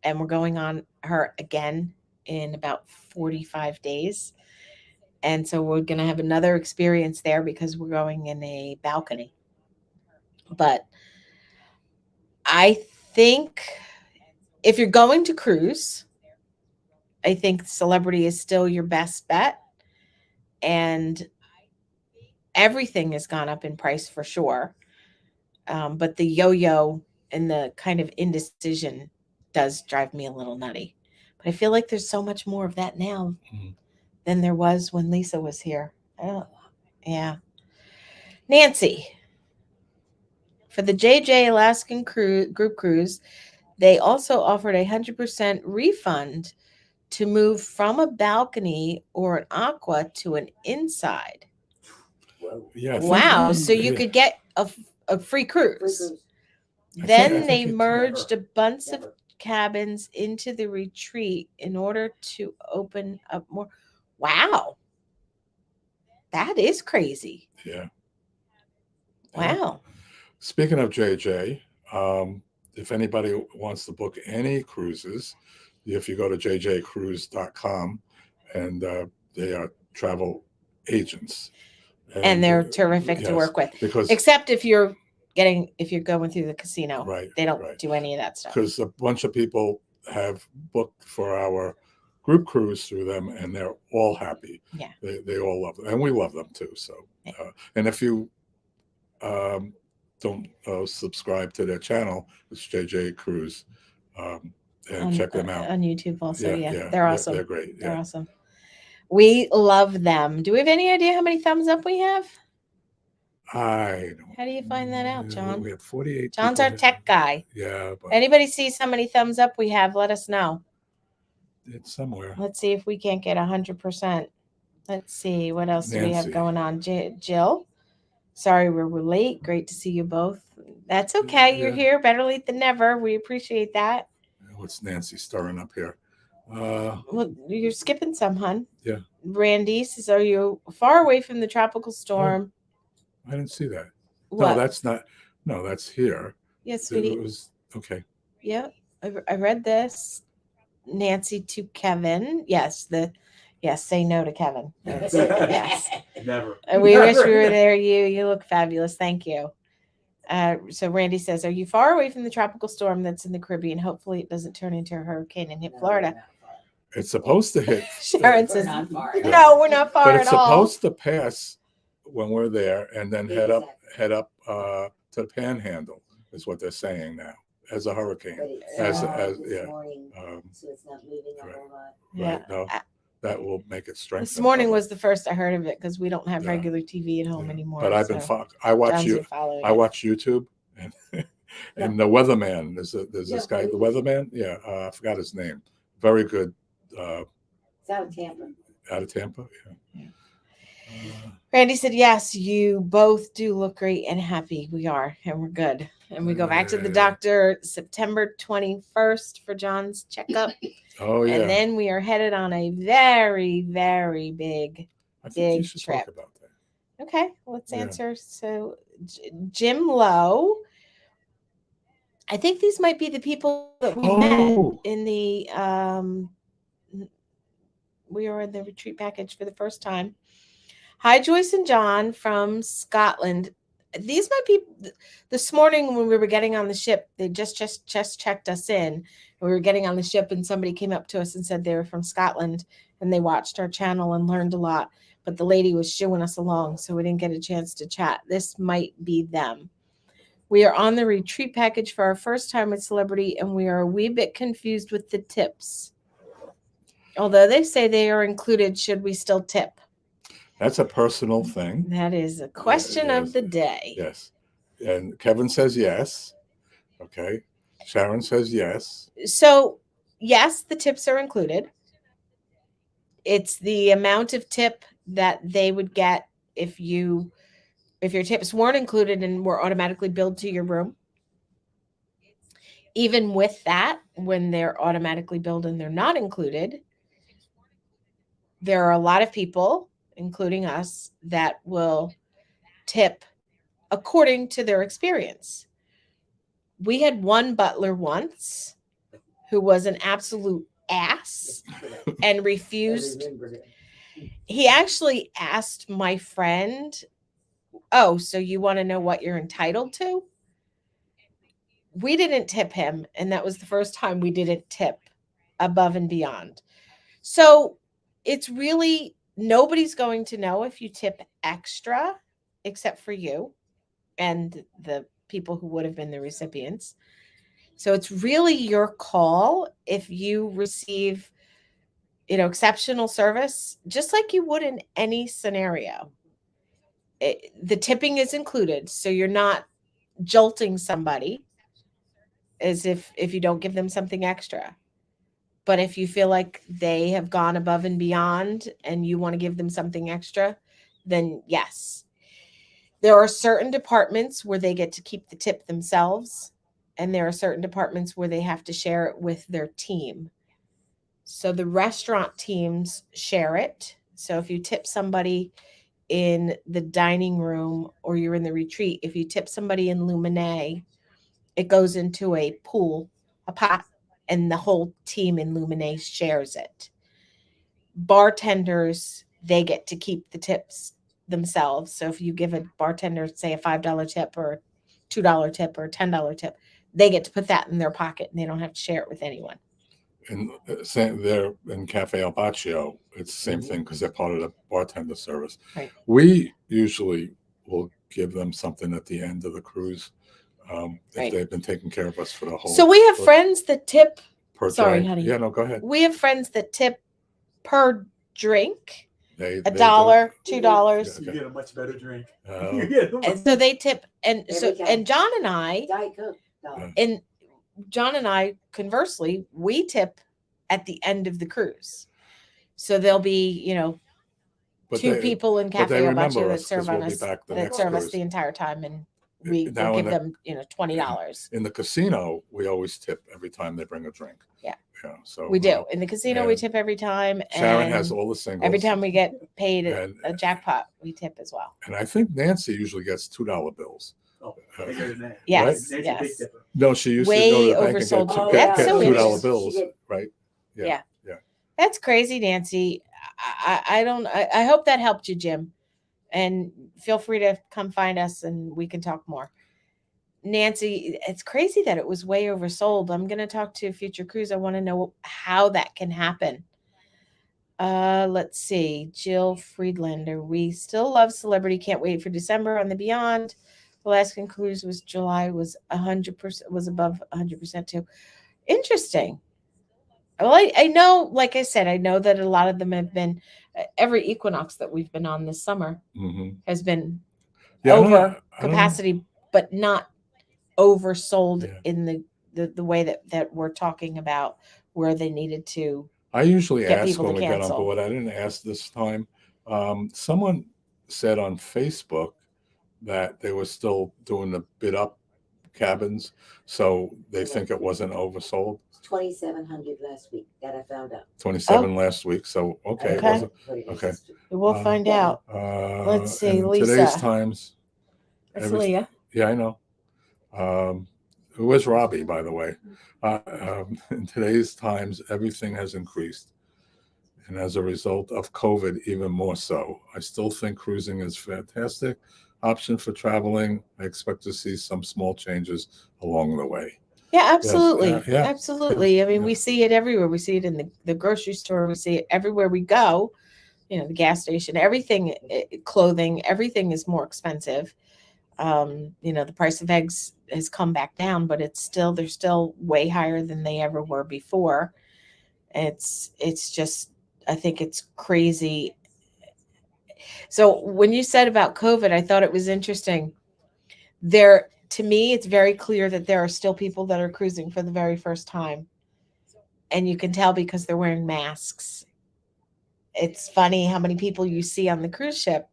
and we're going on her again in about 45 days. And so we're going to have another experience there because we're going in a balcony. But I think if you're going to cruise, I think Celebrity is still your best bet. And everything has gone up in price for sure. But the yo-yo and the kind of indecision does drive me a little nutty. But I feel like there's so much more of that now than there was when Lisa was here. Yeah. Nancy, for the JJ Alaskan group cruise, they also offered 100% refund to move from a balcony or an aqua to an inside. Yeah. Wow. So you could get a free cruise. Then they merged a bunch of cabins into the retreat in order to open up more. Wow. That is crazy. Yeah. Wow. Speaking of JJ, if anybody wants to book any cruises, if you go to jjcruise.com, and they are travel agents. And they're terrific to work with. Because except if you're going through the casino. Right. They don't do any of that stuff. Because a bunch of people have booked for our group cruise through them, and they're all happy. Yeah. They all love them, and we love them too. So, and if you don't subscribe to their channel, it's JJ Cruise, and check them out on YouTube also. Yeah. They're awesome. They're great. They're awesome. We love them. Do we have any idea how many thumbs up we have? I don't. How do you find that out, John? We have 48. John's our tech guy. Yeah. But anybody sees how many thumbs up we have, let us know. It's somewhere. Let's see if we can't get 100%. Let's see. What else do we have Nancy. going on? Jill, sorry we're late. Great to see you both. That's okay. You're here. Better late than never. We appreciate that. What's Nancy stirring up here? Well, you're skipping some, hun. Yeah. Randy says, are you far away from the tropical storm? I didn't see that. What? No, that's not. No, that's here. Yes, sweetie. It was okay. Yeah, I read this. Nancy to Kevin. Yes, say no to Kevin. Yes. Never. We wish we were there. You look fabulous. Thank you. So Randy says, are you far away from the tropical storm that's in the Caribbean? Hopefully it doesn't turn into a hurricane and hit Florida. It's supposed to hit. Sharon says, not far. no, we're not far But at it's all. supposed to pass when we're there, and then head up to the Panhandle is what they're saying now, as a hurricane. As Morning, so it's not moving a whole lot. Yeah. Right. No, that will make it strengthen. This morning was the first I heard of it because we don't have Yeah. regular TV at home anymore. But I've been I watch YouTube and and the weatherman. There's this guy, the weatherman. Yeah, I forgot his name. Very good. It's out of Tampa. Out of Tampa. Yeah. Randy said, yes, you both do look great and happy. We are, and we're good. And we go back to the doctor September 21st for John's checkup. Oh, yeah. And then we are headed on a very, very big you should trip. talk about that. Okay, let's answer. So Jim Lowe. I think these might be the people that we met in the we were in the retreat package for the first time. Hi, Joyce and John from Scotland. these might be this morning when we were getting on the ship. They just checked us in. We were getting on the ship, and somebody came up to us and said they were from Scotland and they watched our channel and learned a lot. But the lady was shooing us along, so we didn't get a chance to chat. This might be them. We are on the retreat package for our first time with Celebrity, and we are a wee bit confused with the tips. Although they say they are included, should we still tip? That's a personal thing. That is a question of the day. Yes. And Kevin says yes. Okay. Sharon says yes. So, yes, the tips are included. It's the amount of tip that they would get if your tips weren't included and were automatically billed to your room. Even with that, when they're automatically billed and they're not included, there are a lot of people, including us, that will tip according to their experience. We had one butler once who was an absolute ass and refused. He actually asked my friend, "Oh, so you want to know what you're entitled to?" We didn't tip him, and that was the first time we didn't tip above and beyond. So it's really, nobody's going to know if you tip extra except for you and the people who would have been the recipients. So it's really your call if you receive, exceptional service, just like you would in any scenario. The tipping is included, so you're not jolting somebody as if you don't give them something extra. But if you feel like they have gone above and beyond and you want to give them something extra, then yes. There are certain departments where they get to keep the tip themselves, and there are certain departments where they have to share it with their team. So the restaurant teams share it. So if you tip somebody in the dining room or you're in the retreat, if you tip somebody in Luminae, it goes into a pool, a pot, and the whole team in Luminae shares it. Bartenders, they get to keep the tips themselves. So if you give a bartender, say, a $5 tip or a $2 tip or a $10 tip, they get to put that in their pocket and they don't have to share it with anyone. And they're in Cafe El Baccio, it's the same thing because they're part of the bartender service. Right. We usually will give them something at the end of the cruise if they've been taking care of us for the whole. So we have friends that tip. Sorry, honey. Yeah, no, go ahead. We have friends that tip per drink. They $1, $2. Yeah, You get a much better drink. And so they tip, and John and I, Diet Coke. and John and I, conversely, we tip at the end of the cruise. So there'll be, two people in Cafe El Baccio that serve on us, that serve us the entire time, and we will give them, $20. In the casino, we always tip every time they bring a drink. Yeah. So we do. In the casino, we tip every time. Sharon has all the singles. Every time we get paid a jackpot, we tip as well. And I think Nancy usually gets $2 bills. Oh, bigger than that. Yes, Right? yes. No, she used Way to go to the bank oversold. and Oh, get that's so $2 interesting. bills, right? Yeah. That's crazy, Nancy. I hope that helped you, Jim. And feel free to come find us and we can talk more. Nancy, it's crazy that it was way oversold. I'm going to talk to Future Cruise. I want to know how that can happen. Let's see. Jill Friedlander. We still love Celebrity. Can't wait for December on the Beyond. Alaskan Cruise was July, was 100%, was above 100% too. Interesting. Well, I know, like I said, I know that a lot of them have been, every equinox that we've been on this summer has been over capacity, but not oversold in the way that we're talking about, where they needed to. I usually get ask people when to we cancel. get on board. I didn't ask this time. Someone said on Facebook that they were still doing the bid up cabins, so they think it wasn't oversold. 2,700 last week that I found out. 27 last week. So okay. It wasn't, okay. We'll find out. Let's see, in Lisa. Today's times. That's Leah. Yeah, I know. Where's Robbie, by the way? In today's times, everything has increased. And as a result of COVID, even more so. I still think cruising is fantastic, option for traveling. I expect to see some small changes along the way. Yeah, absolutely. yeah, Absolutely. I mean, yeah. we see it everywhere. We see it in the grocery store. We see it everywhere we go. You know, the gas station, everything, clothing, everything is more expensive. You know, the price of eggs has come back down, but they're still way higher than they ever were before. It's just, I think it's crazy. So when you said about COVID, I thought it was interesting. To me, it's very clear that there are still people that are cruising for the very first time. And you can tell because they're wearing masks. It's funny how many people you see on the cruise ship,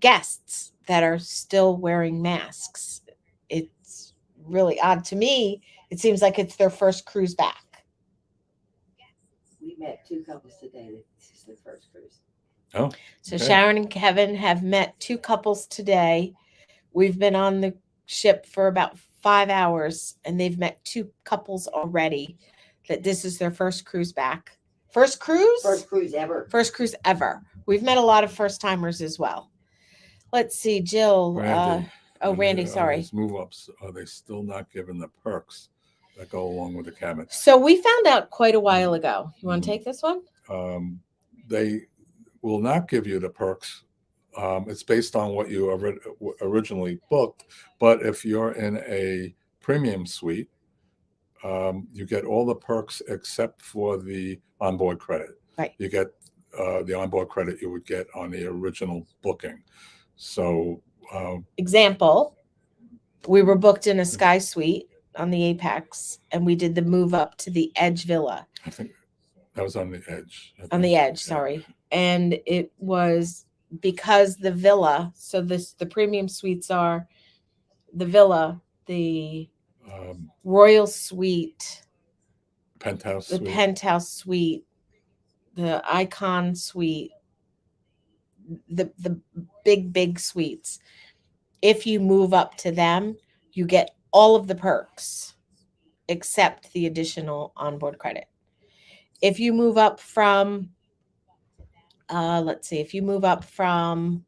guests that are still wearing masks. It's really odd to me. It seems like it's their first cruise back. We met 2 couples today. This is their first cruise. Oh, So okay. Sharon and Kevin have met 2 couples today. We've been on the ship for about 5 hours and they've met 2 couples already that this is their first cruise back. First cruise? First cruise ever. First cruise ever. We've met a lot of first timers as well. Let's see, Jill. Randy. Randy, sorry. Those move ups, are they still not given the perks that go along with the cabin? So we found out quite a while ago. You want to Mhm. take this one? They will not give you the perks. It's based on what you originally booked. But if you're in a premium suite, you get all the perks except for the onboard credit. Right. You get the onboard credit you would get on the original booking. So, Example, we were booked in a Sky Suite on the Apex and we did the move up to the Edge Villa. I think that was on the Edge. On the Edge, sorry. And it was because the villa, so the premium suites are the villa, the Royal Suite, Penthouse the suite. Penthouse Suite, the Icon Suite, the big suites. If you move up to them, you get all of the perks except the additional onboard credit. If you move up from if you move up from,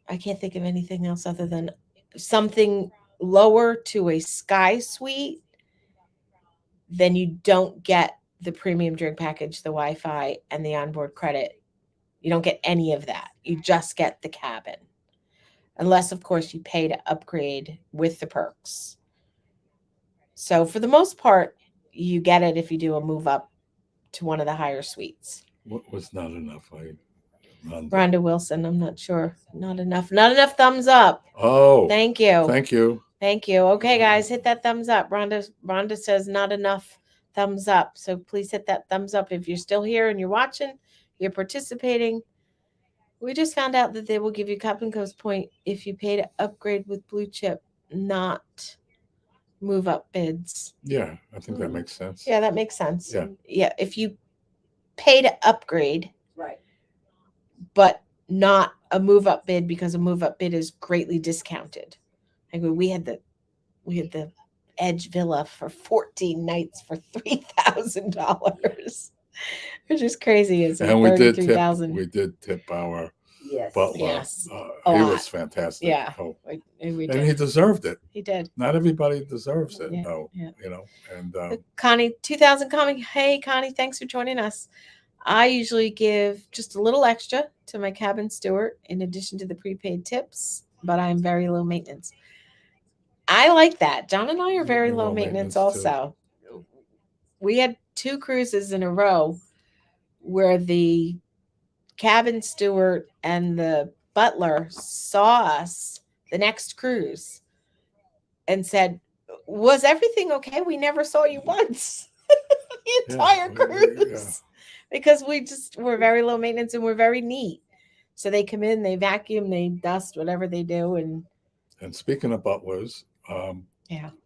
I can't think of anything else other than something lower to a Sky Suite, then you don't get the premium drink package, the Wi-Fi, and the onboard credit. You don't get any of that. You just get the cabin. Unless, of course, you pay to upgrade with the perks. So for the most part, you get it if you do a move up to one of the higher suites. What was not enough? Rhonda Wilson, I'm not sure. Not enough. Not enough thumbs up. Oh, Thank you. Thank you. Thank you. Okay, guys, hit that thumbs up. Rhonda says not enough thumbs up. So please hit that thumbs up. If you're still here and you're watching, you're participating. We just found out that they will give you Cup and Coast point if you pay to upgrade with Blue Chip, not move up bids. Yeah, I think that makes sense. Yeah, that makes sense. Yeah. Yeah, if you pay to upgrade, Right. but not a move up bid because a move up bid is greatly discounted. Like we had the Edge Villa for 14 nights for $3,000, which is crazy. It's And we did tip our Yes. Butler. Yes. He A lot. was fantastic. Yeah. Oh, We and did. he deserved it. He did. Not everybody deserves it, Yeah, though. yeah. You know, and Connie 2000 Connie. Hey Connie, thanks for joining us. I usually give just a little extra to my cabin steward in addition to the prepaid tips, but I'm very low maintenance. I like that. John and I are very You're low low maintenance maintenance, too. also. We had 2 cruises in a row where the cabin steward and the butler saw us the next cruise and said, "Was everything okay? We never saw you once." The entire cruise. Because we're very low maintenance and we're very neat. So they come in, they vacuum, they dust, whatever they do. And speaking of butlers,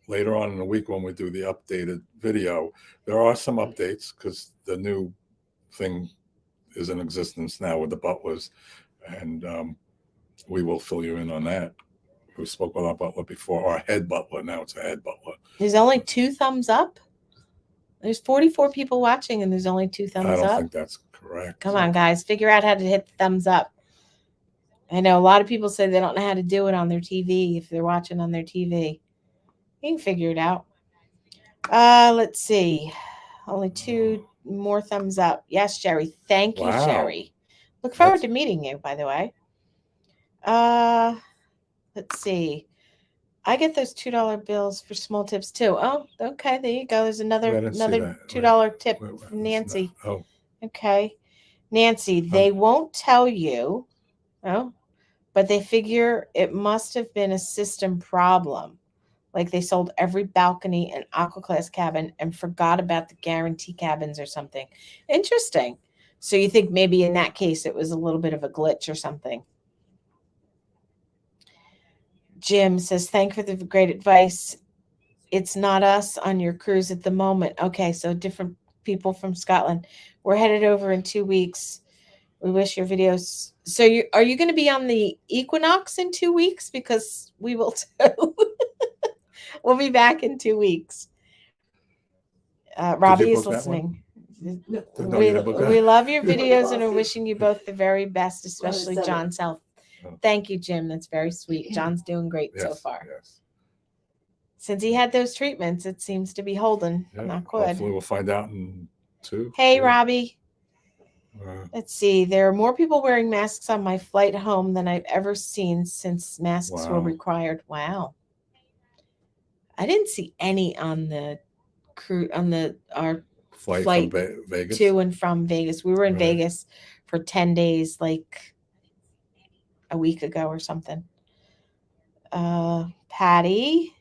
later on in the week when we do the updated video, there are some updates because the new thing is in existence now with the butlers, and we will fill you in on that. We spoke with our butler before, our head butler. Now it's a head butler. There's only 2 thumbs up. There's 44 people watching and there's only 2 thumbs up. I don't think that's correct. Come on, guys. Figure out how to hit the thumbs up. I know a lot of people say they don't know how to do it on their TV if they're watching on their TV. You can figure it out. Let's see. Only 2 more thumbs up. Yes, Jerry. Thank you, Wow. Jerry. Look forward That's- to meeting you, by the way. Let's see. I get those $2 bills for small tips too. Oh, okay. There you go. There's I another didn't see that. $2 tip Wait, from Nancy. Oh, Okay. Nancy, they won't tell you. Oh, but they figure it must have been a system problem. Like they sold every balcony and aqua class cabin and forgot about the guarantee cabins or something. Interesting. So you think maybe in that case it was a little bit of a glitch or something. Jim says, thank you for the great advice. It's not us on your cruise at the moment. Okay, so different people from Scotland. We're headed over in 2 weeks. We wish your videos. So are you going to be on the Equinox in 2 weeks? Because we will too. We'll be back in 2 weeks. Robbie is book that one? listening. No, you didn't book that? We love your videos and are wishing you both the very best, especially Well, John's health. Oh. Thank you, Jim. That's very sweet. John's doing great so yes, far. yes. Since he had those treatments, it seems to be holding. Yeah, Not good. hopefully we'll find out in 2. Hey, 3. Robbie. Uh, Let's see. There are more people wearing masks on my flight home than I've ever seen since masks were Wow. required. Wow. I didn't see any on the crew our flight Flight from Vegas. to and from Vegas. We were in Right. Vegas for 10 days, like a week ago or something. Patty,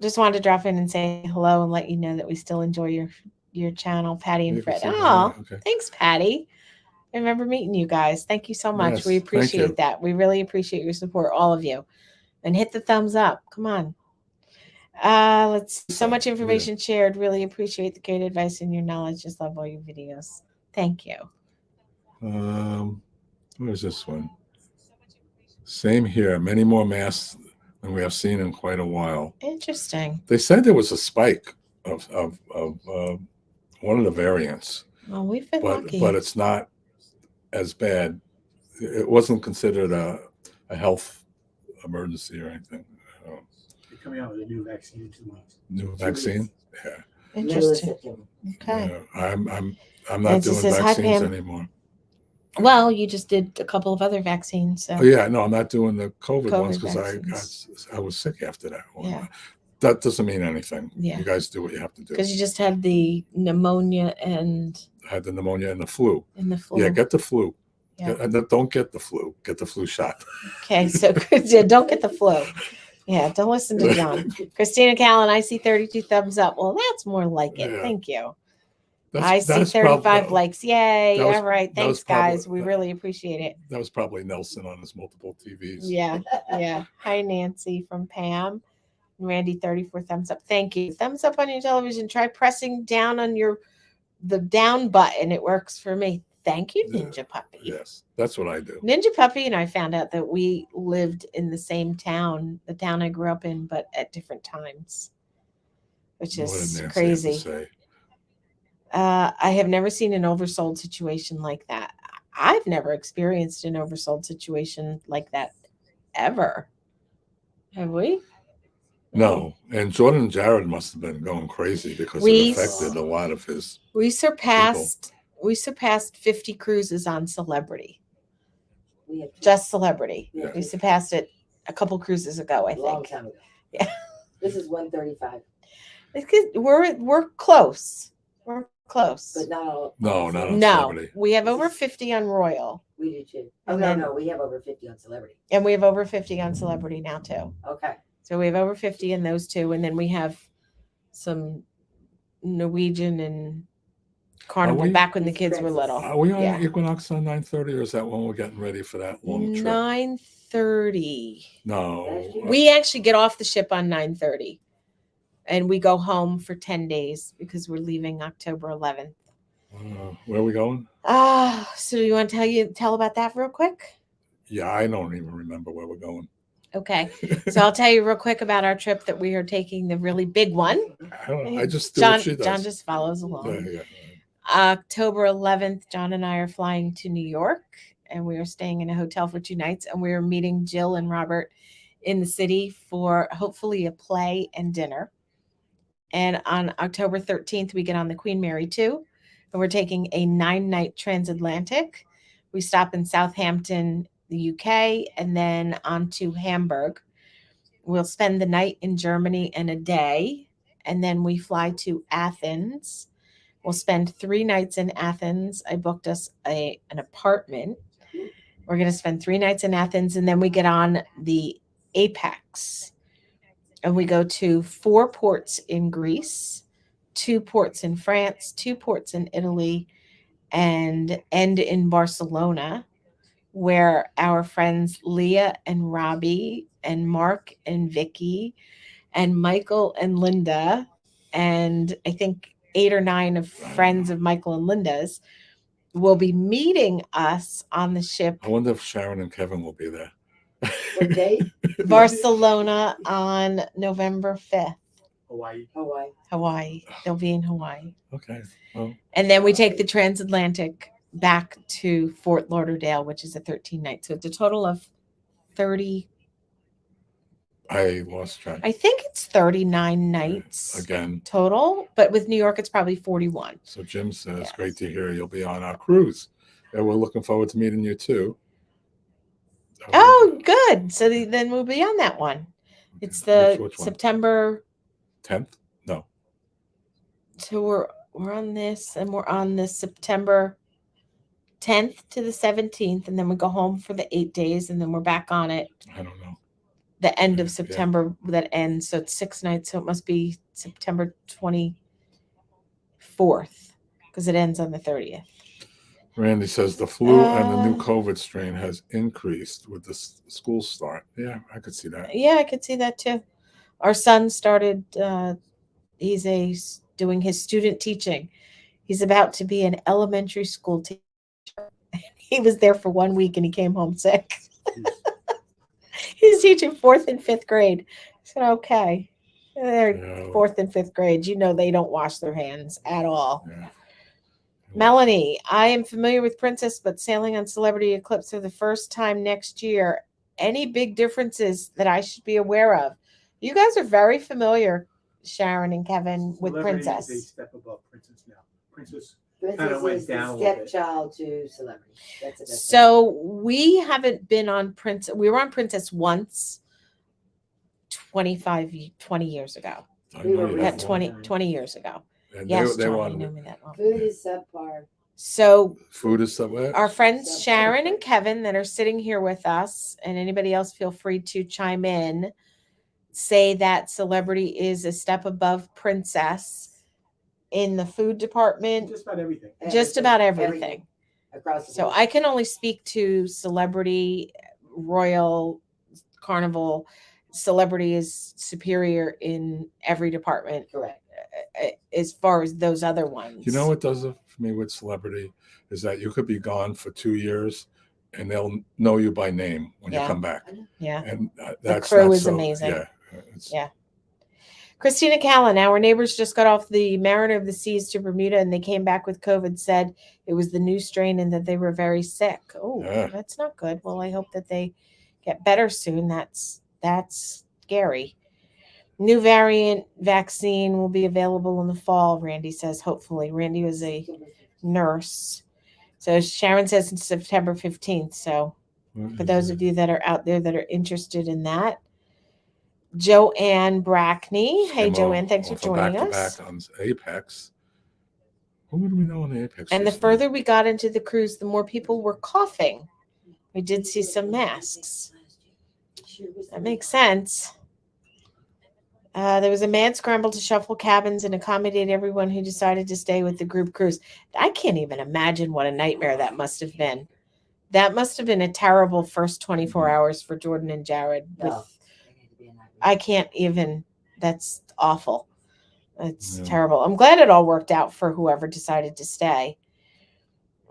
just wanted to drop in and say hello and let you know that we still enjoy your channel, Patty and You can Fred. say that, Oh, okay. thanks, Patty. I remember meeting you guys. Thank you so much. Yes, We thank appreciate you. that. We really appreciate your support, all of you. And hit the thumbs up. Come on. Let's see. So much information shared. Really appreciate the great advice and your knowledge. Just love all your videos. Thank you. Where's this one? Same here. Many more masks than we have seen in quite a while. Interesting. They said there was a spike of one of the variants, Well, we've been lucky. but it's not as bad. It wasn't considered a health emergency or anything. They're coming out with a new vaccine in 2 weeks. New vaccine. Yeah. Interesting. Okay. Yeah. I'm not Nancy doing says, "Hi, vaccines Pam." anymore. Well, you just did a couple of other vaccines. So Oh yeah, no, I'm not doing the COVID ones COVID because vaccines. I was sick after that one. Yeah. That doesn't mean anything. Yeah. You guys do what you have to do. Because you just had the pneumonia and I had the pneumonia and the flu. the flu. Yeah, get the flu. Yeah. Don't get the flu. Get the flu shot. Okay, so yeah, don't get the flu. Yeah, don't listen to John. Christina Callan, I see 32 thumbs up. Well, that's more like it. Yeah. Thank you. That's, I see that's 35 likes. Yay. that was- All right. that was Thanks, guys. probably- We really appreciate it. That was probably Nelson on his multiple TVs. Yeah. Yeah. Hi, Nancy from Pam. Randy, 34 thumbs up. Thank you. Thumbs up on your television. Try pressing down on the down button. It works for me. Thank you, Yeah. Ninja Puppy. Yes, that's what I do. Ninja Puppy and I found out that we lived in the same town, the town I grew up in, but at different times, which What did is Nancy have to crazy. say? I have never seen an oversold situation like that. I've never experienced an oversold situation like that ever. Have we? No, and Jordan and Jared must have been going crazy because We- it affected a lot of his. We surpassed 50 cruises on Celebrity. We have Just Celebrity. Yeah. We surpassed it a couple cruises ago, I a long think. time ago. Yeah. This is 135, It's 'cause we're close. We're close. but not all. No, not on No, Celebrity. we have over 50 on Royal, We do too. Oh, And no, then- no, we have over 50 on Celebrity. and we have over 50 on Celebrity now too. Okay. So we have over 50 in those two, and then we have some Norwegian and Carnival we- back when the kids were little. Are we on Yeah. Equinox on 9:30, or is that when we're getting ready for that long trip? 9:30. No. We actually get off the ship on 9:30, and we go home for 10 days because we're leaving October 11th. Where are we going? So you want to tell about that real quick? Yeah, I don't even remember where we're going. Okay. So I'll tell you real quick about our trip that we are taking, the really big one. I just do John, what she does. John just follows along. Yeah. October 11th, John and I are flying to New York, and we are staying in a hotel for 2 nights, and we are meeting Jill and Robert in the city for hopefully a play and dinner. And on October 13th, we get on the Queen Mary 2, and we're taking a 9-night transatlantic. We stop in Southampton, the UK, and then on to Hamburg. We'll spend the night in Germany and a day, and then we fly to Athens. We'll spend 3 nights in Athens. I booked us an apartment. We're going to spend 3 nights in Athens, and then we get on the Apex. And we go to 4 ports in Greece, 2 ports in France, 2 ports in Italy, and end in Barcelona, where our friends Leah and Robbie and Mark and Vicky and Michael and Linda, and I think 8 or 9 of friends of Michael and Linda's will be meeting us on the ship I wonder if Sharon and Kevin will be there. What date? Barcelona on November 5th. Hawaii. Hawaii. They'll be in Hawaii. Okay. Well, And then we take the transatlantic back to Fort Lauderdale, which is a 13-night. So it's a total of 30. I lost track I think it's 39 nights again. total, but with New York, it's probably 41. So Jim says, Yes. great to hear you'll be on our cruise. And we're looking forward to meeting you too. Oh, good. So then we'll be on that one. It's the Which one? September. 10th? No. So we're on this, and we're on the September 10th to the 17th, and then we go home for the 8 days, and then we're back on it I don't know. the end of Yeah. September that ends. So it's 6 nights. So it must be September 24th because it ends on the 30th. Randy says the flu and the new Uh, COVID strain has increased with the school start. Yeah, I could see that. Yeah, I could see that too. Our son started, he's doing his student teaching. He's about to be an elementary school teacher. He was there for 1 week and he came home sick. He's teaching 4th and 5th grade. I said, okay. They're Yeah, 4th and 5th grade. You know, they don't wash their hands at all. yeah. Melanie, I am familiar with Princess, but sailing on Celebrity Eclipse for the first time next year. Any big differences that I should be aware of? You guys are very familiar, Sharon and Kevin, with Celebrity is a Princess. step above Princess now. Princess. Princess went is down a the little bit. stepchild to Celebrity. That's a difference. So we haven't been on Princess. We were on Princess once 20 years ago. I We know were you Yeah, have recently- one. 20 years ago. And Yes, they John, were you knew on me that long. Food is subpar. So food is somewhere. our friends So- Sharon and Kevin that are sitting here with us, and anybody else feel free to chime in, say that Celebrity is a step above Princess in the food department, Just about everything. just about everything. Across the So board. I can only speak to Celebrity, Royal, Carnival. Celebrity is superior in every department Correct. as far as those other ones. You know what does it for me with Celebrity is that you could be gone for 2 years and they'll know you by name when Yeah. you come back. Yeah. And that's crew not is so, amazing. Yeah, it's- Yeah. Christina Callan, our neighbors just got off the Mariner of the Seas to Bermuda and they came back with COVID, said it was the new strain and that they were very sick. Oh, Yeah. that's not good. Well, I hope that they get better soon. That's scary. New variant vaccine will be available in the fall, Randy says, hopefully. Randy was a nurse. So Sharon says it's September 15th. So for those of you that are out there that are interested in that. Joanne Brackney. Hey, came Joanne, thanks for off a joining us. back-to-back on Apex. Who do we know on the Apex? And the recently? further we got into the cruise, the more people were coughing. We did see some masks. That makes sense. There was a mad scramble to shuffle cabins and accommodate everyone who decided to stay with the group cruise. I can't even imagine what a nightmare that must have been. That must have been a terrible first 24 hours for Jordan and Jared. No. I can't even. That's awful. It's Yeah. terrible. I'm glad it all worked out for whoever decided to stay.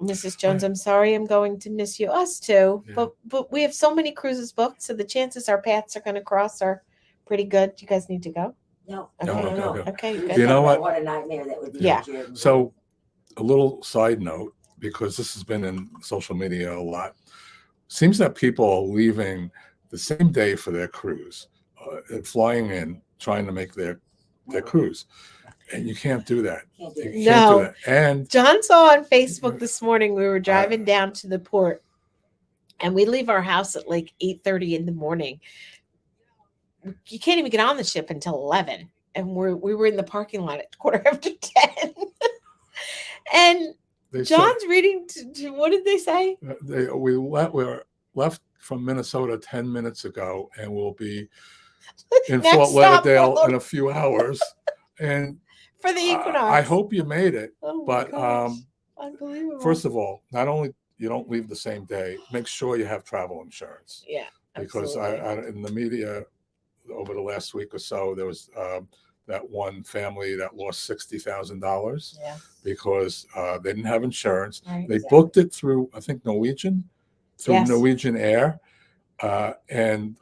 Mrs. Jones, I'm sorry I'm going to miss you. Us too. Yeah. But we have so many cruises booked, so the chances our paths are going to cross are pretty good. You guys need to go? No. Okay. okay. Okay, You good. You know what? What a nightmare that would be. Yeah. So, a little side note: because this has been in social media a lot. Seems that people are leaving the same day for their cruise, and flying in, trying to make their cruise. And you can't do that. Can't do You it. can't do No. that. And John saw on Facebook this morning, we were driving down to the port and we leave our house at like 8:30 in the morning. You can't even get on the ship until 11. And we were in the parking lot at 10:15. And they John's reading to what did they say? said, we were left from Minnesota 10 minutes ago, and we'll be in Next Fort stop, Lauderdale Fort in a few hours. And For the Equinox. I hope you made it. Oh my But gosh. Unbelievable. first of all, not only you don't leave the same day, make sure you have travel insurance. Yeah. Because in the media over the last week or so, there was that one family that lost $60,000 Yeah. because they didn't have insurance. Right. They booked it through, I think, Norwegian Air, and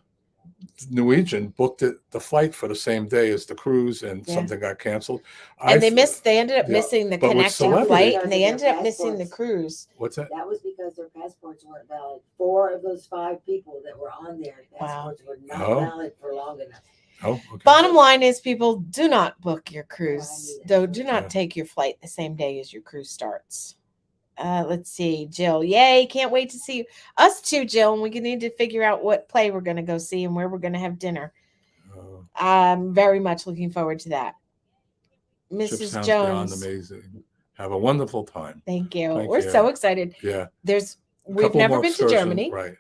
Norwegian booked the flight for the same day as the cruise, and something got canceled. And they ended up missing the but with connecting Celebrity- flight, Because and they of ended their up missing the passports. cruise. What's that? That was because their passports weren't valid. 4 of those 5 people that were on there, passports were not Oh. valid for long enough. Oh, okay. Bottom line is, people, do not book your cruise. I knew that. Do not Yeah. take your flight the same day as your cruise starts. Let's see, Jill. Yay! Can't wait to see us too, Jill. And we need to figure out what play we're going to go see and where we're going to have dinner. I'm very much looking forward to that. Trip Mrs. sounds beyond Jones, amazing. Have a wonderful time. thank you. Thank We're you. so excited. Yeah. We've Couple never more been to excursions, Germany. right?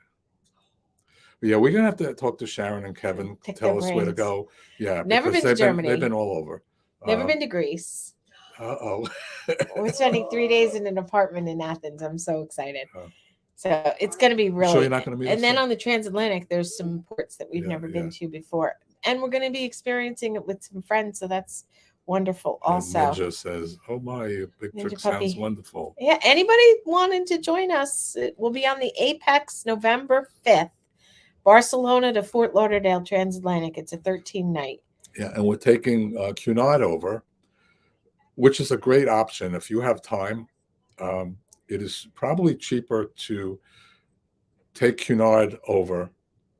But yeah, we're gonna have to talk to Sharon and Kevin. Pick Tell their us where to brains. go. Yeah, Never because been to Germany. They've been all over. Never been to Greece. Uh-oh. We're spending 3 days in an apartment in Athens. I'm so excited. Oh. So it's going to be really. Sure you're not gonna meet us And then there? on the transatlantic, there's some ports that we've Yeah, never been yeah. to before, and we're going to be experiencing it with some friends. So that's wonderful. And Also, Ninja says, "Oh my, your big Ninja trip puppy. sounds wonderful." yeah. Anybody wanting to join us? It will be on the Apex November 5th, Barcelona to Fort Lauderdale transatlantic. It's a 13-night. Yeah, and we're taking Cunard over, which is a great option if you have time. It is probably cheaper to take Cunard over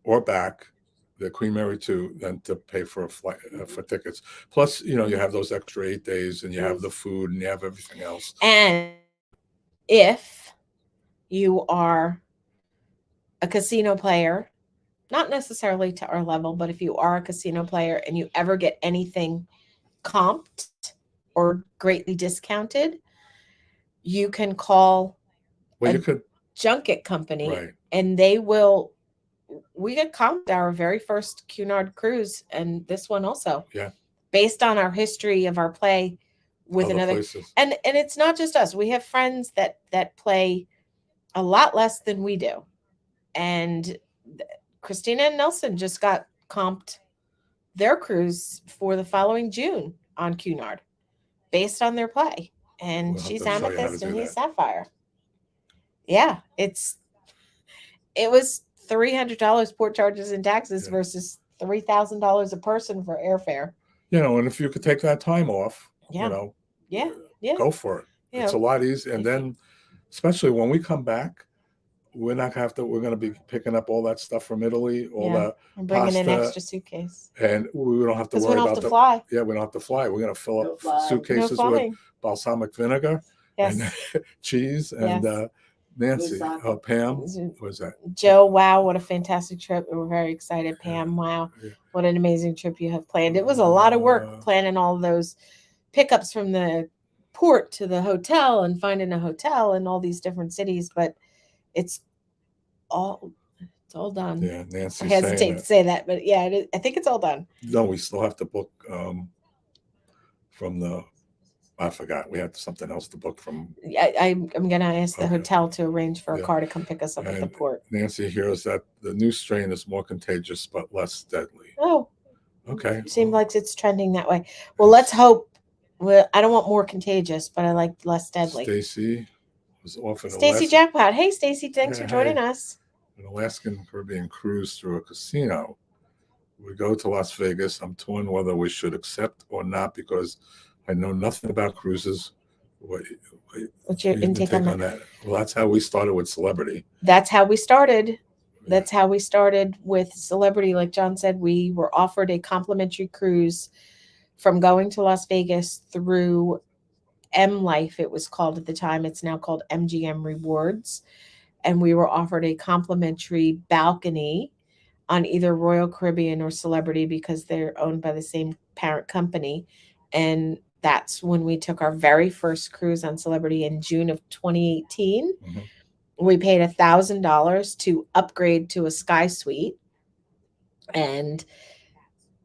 or back, the Queen Mary 2, than to pay for a flight for tickets. Plus, you have those extra 8 days, and you have the food, and you have everything else. And if you are a casino player, not necessarily to our level, but if you are a casino player and you ever get anything comped or greatly discounted, you can call Well, a you could, junket company right? and they will. We got comped our very first Cunard cruise and this one also. Yeah. Based on our history of our play with Other another places. and it's not just us. We have friends that play a lot less than we do. And Christina and Nelson just got comped their cruise for the following June on Cunard based on their play. And We'll have she's to show you how to Amethyst and do he's that. Sapphire. Yeah, it was $300 port charges and taxes Yeah. versus $3,000 a person for airfare. And if you could take that time off, Yeah. Yeah. go for it. Yeah. It's a lot easier. And If then, especially when we come back, we're not gonna have to. We're going to be picking up all that stuff from Italy, all Yeah. that, I'm bringing an pasta, extra suitcase and we don't have to because we worry don't about have to fly. Yeah, we don't have to fly. We're going to fill No up fly. No suitcases with flying. balsamic vinegar Yes. and cheese. And Yes. Nancy, Lasagna. Pam, what was that? Joe, wow, what a fantastic trip. We were very excited. Pam, wow, Yeah. what an amazing trip you have planned. It was a lot of work Uh, planning all those pickups from the port to the hotel and finding a hotel in all these different cities, but it's all done. Yeah, Nancy. I hesitate to say that, but yeah, I think it's all done. No, we still have to book from the. I forgot. We had something else to book from. I'm going to ask the Okay. hotel to arrange for a Yeah. car to come pick us up at the And port. Nancy hears that the new strain is more contagious but less deadly. Oh, Okay. seemed like it's trending that way. Well, let's hope. Well, I don't want more contagious, but I like less deadly. Stacy was offered Stacy Jackpot. Hey, Stacy, thanks Yeah, for joining hey. us. an Alaskan Caribbean cruise through a casino. We go to Las Vegas. I'm torn whether we should accept or not because I know nothing about cruises. What, What's your your intake on that? Well, that's how we started with Celebrity. That's how we started. That's how we started with Celebrity. Like John said, we were offered a complimentary cruise from going to Las Vegas through M Life, it was called at the time. It's now called MGM Rewards. And we were offered a complimentary balcony on either Royal Caribbean or Celebrity because they're owned by the same parent company. And that's when we took our very first cruise on Celebrity in June of 2018. Mm-hmm. We paid $1,000 to upgrade to a sky suite. And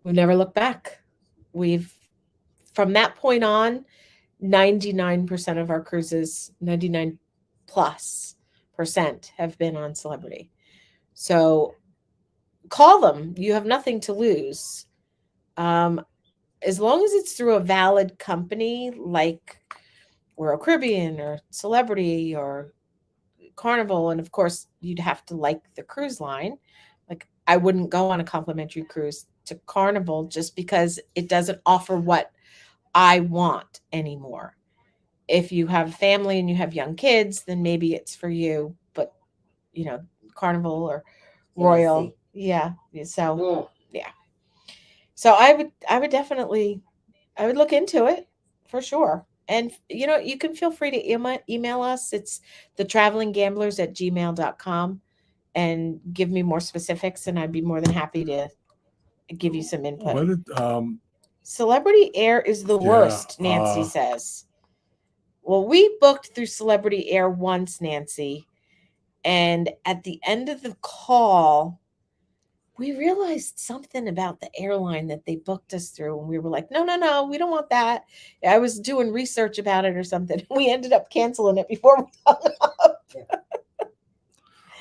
we've never looked back. From that point on, 99% of our cruises, 99 plus % have been on Celebrity. So call them. You have nothing to lose. As long as it's through a valid company like Royal Caribbean or Celebrity or Carnival. And of course, you'd have to like the cruise line. Like I wouldn't go on a complimentary cruise to Carnival just because it doesn't offer what I want anymore. If you have a family and you have young kids, then maybe it's for you. But Carnival or Royal, yeah. So yeah. So I would definitely, I would look into it for sure. And you can feel free to email us. It's thetravelinggamblers@gmail.com and give me more specifics, and I'd be more than happy to give you some input. What did Celebrity Air is the worst, Nancy says. Well, we booked through Celebrity Air once, Nancy, and at the end of the call, we realized something about the airline that they booked us through, and we were like, no, we don't want that. I was doing research about it or something. We ended up canceling it before we hung up.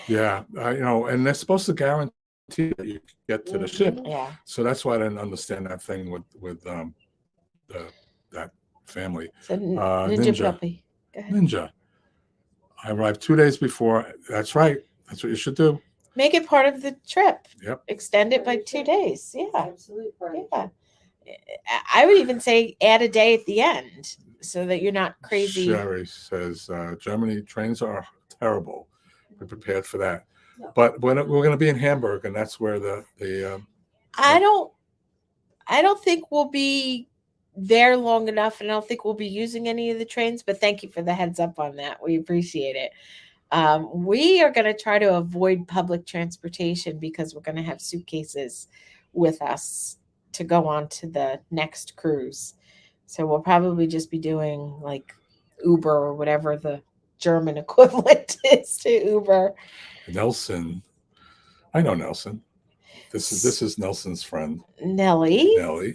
Yeah, and they're supposed to guarantee that you get to the ship. Yeah. So that's why I didn't understand that thing with that family. So Ninja Puppy. Go ahead. Ninja. I arrived 2 days before. That's right. That's what you should do. Make it part of the trip. Yep. Extend it by 2 days. Yeah. Absolute part. Yeah. I would even say add a day at the end so that you're not crazy. Sherry says Germany trains are terrible. Be prepared for that. No. But we're going to be in Hamburg, and that's where the I don't think we'll be there long enough, and I don't think we'll be using any of the trains, but thank you for the heads up on that. We appreciate it. We are going to try to avoid public transportation because we're going to have suitcases with us to go on to the next cruise. So we'll probably just be doing like Uber or whatever the German equivalent is to Uber. Nelson. I know Nelson. This is Nelson's friend. Nellie.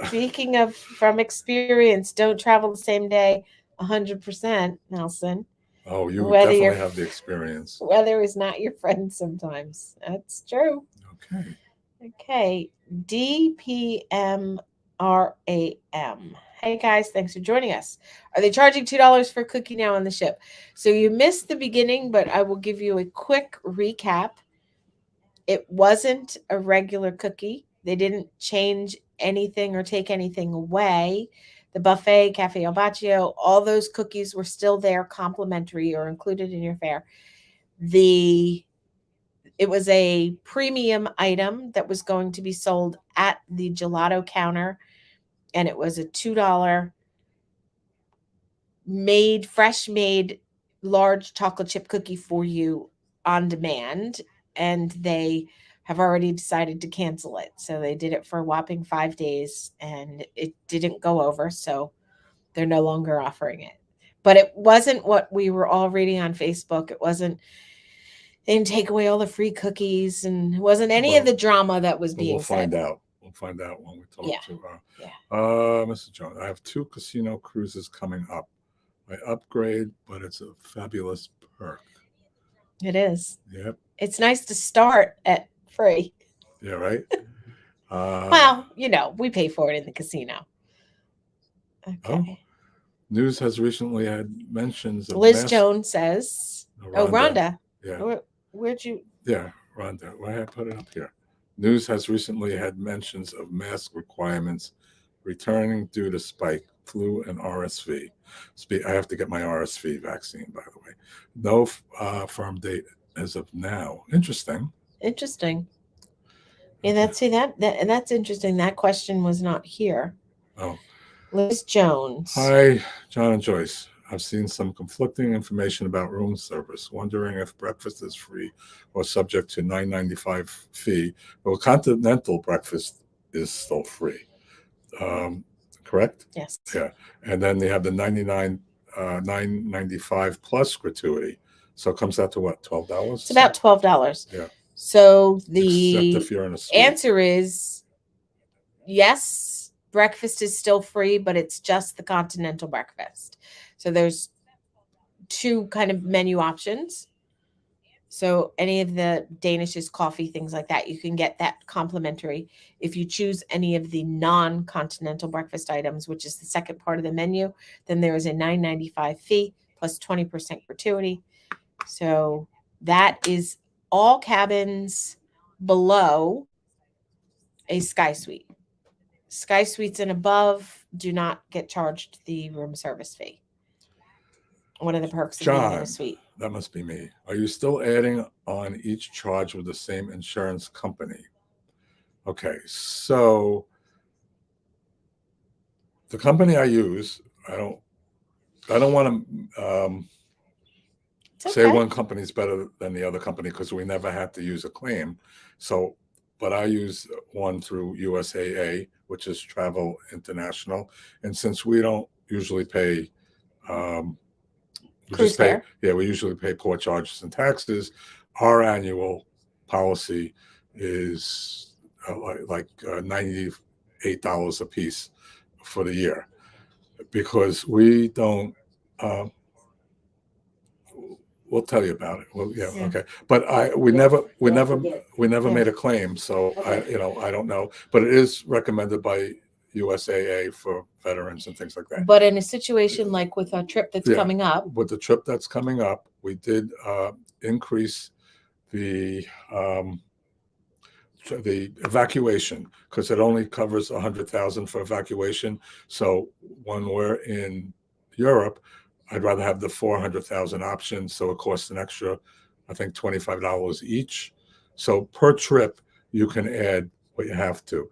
Speaking of from experience, don't travel the same day 100%, Nelson. Oh, you definitely have the experience. Weather is not your friend sometimes. That's true. Okay. DPMRAM. Hey guys, thanks for joining us. Are they charging $2 for a cookie now on the ship? So you missed the beginning, but I will give you a quick recap. It wasn't a regular cookie. They didn't change anything or take anything away. The buffet, Cafe El Baccio, all those cookies were still there, complimentary or included in your fare. It was a premium item that was going to be sold at the gelato counter, and it was a $2 fresh made large chocolate chip cookie for you on demand, and they have already decided to cancel it. So they did it for a whopping 5 days, and it didn't go over, so they're no longer offering it. But it wasn't what we were all reading on Facebook. They didn't take away all the free cookies, and it wasn't any of the drama that was being said. We'll find out when we talk to her. Yeah. Mr. Jones, I have 2 casino cruises coming up. I upgrade, but it's a fabulous perk. It is. Yep. It's nice to start at free. Yeah, right? Well, we pay for it in the casino. Okay. Oh, news has recently had mentions of Liz Jones says. Rhonda. Yeah. Where'd you? Yeah, Rhonda. Why I put it up here? News has recently had mentions of mask requirements returning due to spike, flu, and RSV. I have to get my RSV vaccine, by the way. No firm date as of now. Interesting. Interesting. Yeah, that's interesting. That question was not here. Oh. Liz Jones. Hi, John and Joyce. I've seen some conflicting information about room service, wondering if breakfast is free or subject to $9.95 fee. Well, continental breakfast is still free. Correct? Yes. Yeah. And then they have the $9.95 plus gratuity. So it comes out to what, $12? It's about $12. Yeah. So Except the if you're in a suite. answer is yes, breakfast is still free, but it's just the continental breakfast. So there's two kind of menu options. So any of the Danishes, coffee, things like that, you can get that complimentary. If you choose any of the non-continental breakfast items, which is the second part of the menu, then there is a $9.95 fee plus 20% gratuity. So that is all cabins below a Sky Suite. Sky Suites and above do not get charged the room service fee. One of the perks of being in a suite. That must be me. Are you still adding on each charge with the same insurance company? Okay, so the company I use, I don't want to say one company is better than the other company because we never had to use a claim. So, but I use one through USAA, which is Travel International, and since we don't usually pay. We usually pay port charges and taxes. Our annual policy is like $98 a piece for the year, because we don't. We'll tell you about it. Well, yeah. Okay. But we never made a claim, so Okay. I don't know. But it is recommended by USAA for veterans and things like that. But in a situation like with a trip that's coming up, with the trip that's coming up, we did increase the evacuation, because it only covers $100,000 for evacuation. So when we're in Europe, I'd rather have the $400,000 option. So it costs an extra, I think, $25 each. So per trip, you can add what you have to.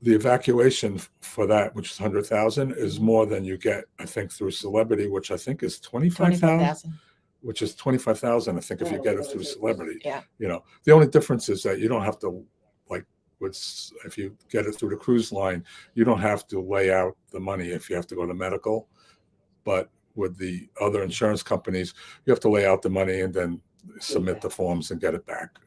The evacuation for that, which is $100,000, is more than you get, I think, through Celebrity, which I think is $25,000. Which is $25,000, I think, if you get it through Celebrity. Yeah. The only difference is that you don't have to, like, if you get it through the cruise line, you don't have to lay out the money if you have to go to medical. But with the other insurance companies, you have to lay out the money and then submit the forms and get it back.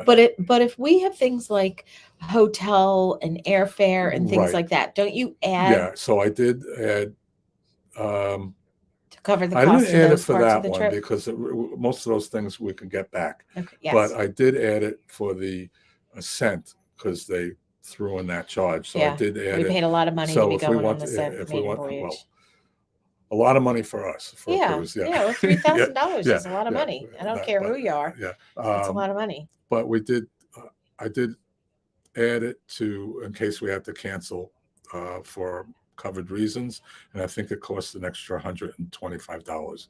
But if we have things like hotel and airfare and things like that, don't you add? Yeah, so I did add. To cover the I cost didn't of add it those for parts that of the one trip? because most of those things we can get back. Okay, yes. But I did add it for the Ascent because they threw in that charge. So I did add it. We paid a lot of money to be going on the Ascent maiden voyage. Well, a lot of money for us for a cruise. Well, $3,000 is a lot of money. I don't care who you are. Yeah, it's a lot of money. But we did. I did add it in case we had to cancel for covered reasons, and I think it cost an extra $125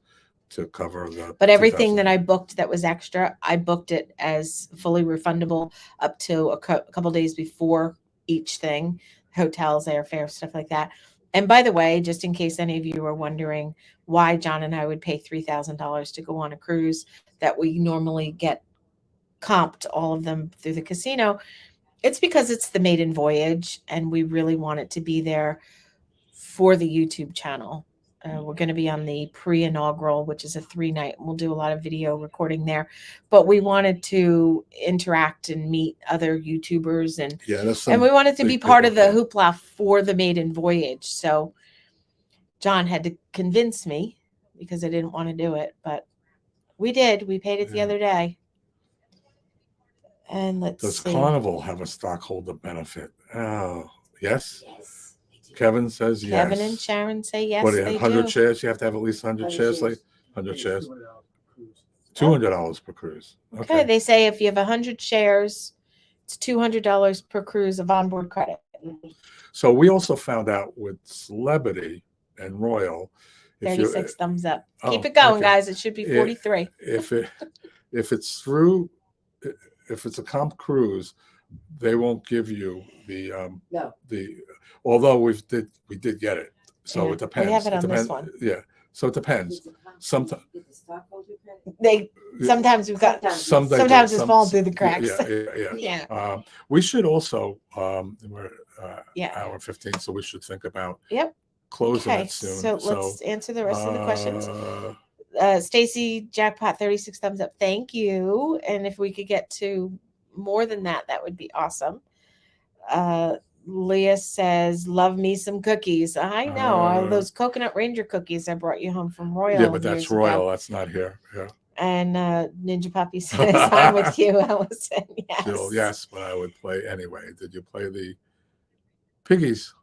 to cover the. But everything that I booked that was extra, I booked it as fully refundable up to a couple days before each thing, hotels, airfare, stuff like that. And by the way, just in case any of you are wondering why John and I would pay $3,000 to go on a cruise that we normally get comped all of them through the casino, it's because it's the maiden voyage and we really want it to be there for the YouTube channel. We're going to be on the pre-inaugural, which is a 3-night. We'll do a lot of video recording there, but we wanted to interact and meet other YouTubers and we wanted to be part of the hoopla for the maiden voyage. So John had to convince me because I didn't want to do it, but we did. We paid it the other day. And Does Carnival have a stockholder benefit? Oh, yes. Yes. Kevin says yes. Kevin and Sharon say yes. What do you they have? 100 do. shares? You have to have at least 100 shares, like 100 shares. $200 per cruise. Okay. They say if you have 100 shares, It's $200 per cruise of onboard credit. So we also found out with Celebrity and Royal, if you 36 thumbs up. oh, Keep it going, okay. guys. It should be 43. if it's through, if it's a comp cruise, they won't give you the No. although we did get it. So Yeah, it depends. we have it on this depends. one. Yeah. So it depends. Sometimes Sometimes we've got sometimes it's fallen through the cracks. Yeah. We should also we're Yeah. hour 15, so we should think about Yep. closing Okay, it soon. so let's answer the rest of the questions. uh, Stacy Jackpot 36 thumbs up. Thank you. And if we could get to more than that, that would be awesome. Leah says, "Love me some cookies." I know all those Coconut Ranger cookies I brought you home from Royal. Yeah, but that's years Royal. ago. That's not here. Yeah. And Ninja Puppy says, "I'm with you, Allison." Yes. Jill, yes, but I would play anyway. Did you play the piggies?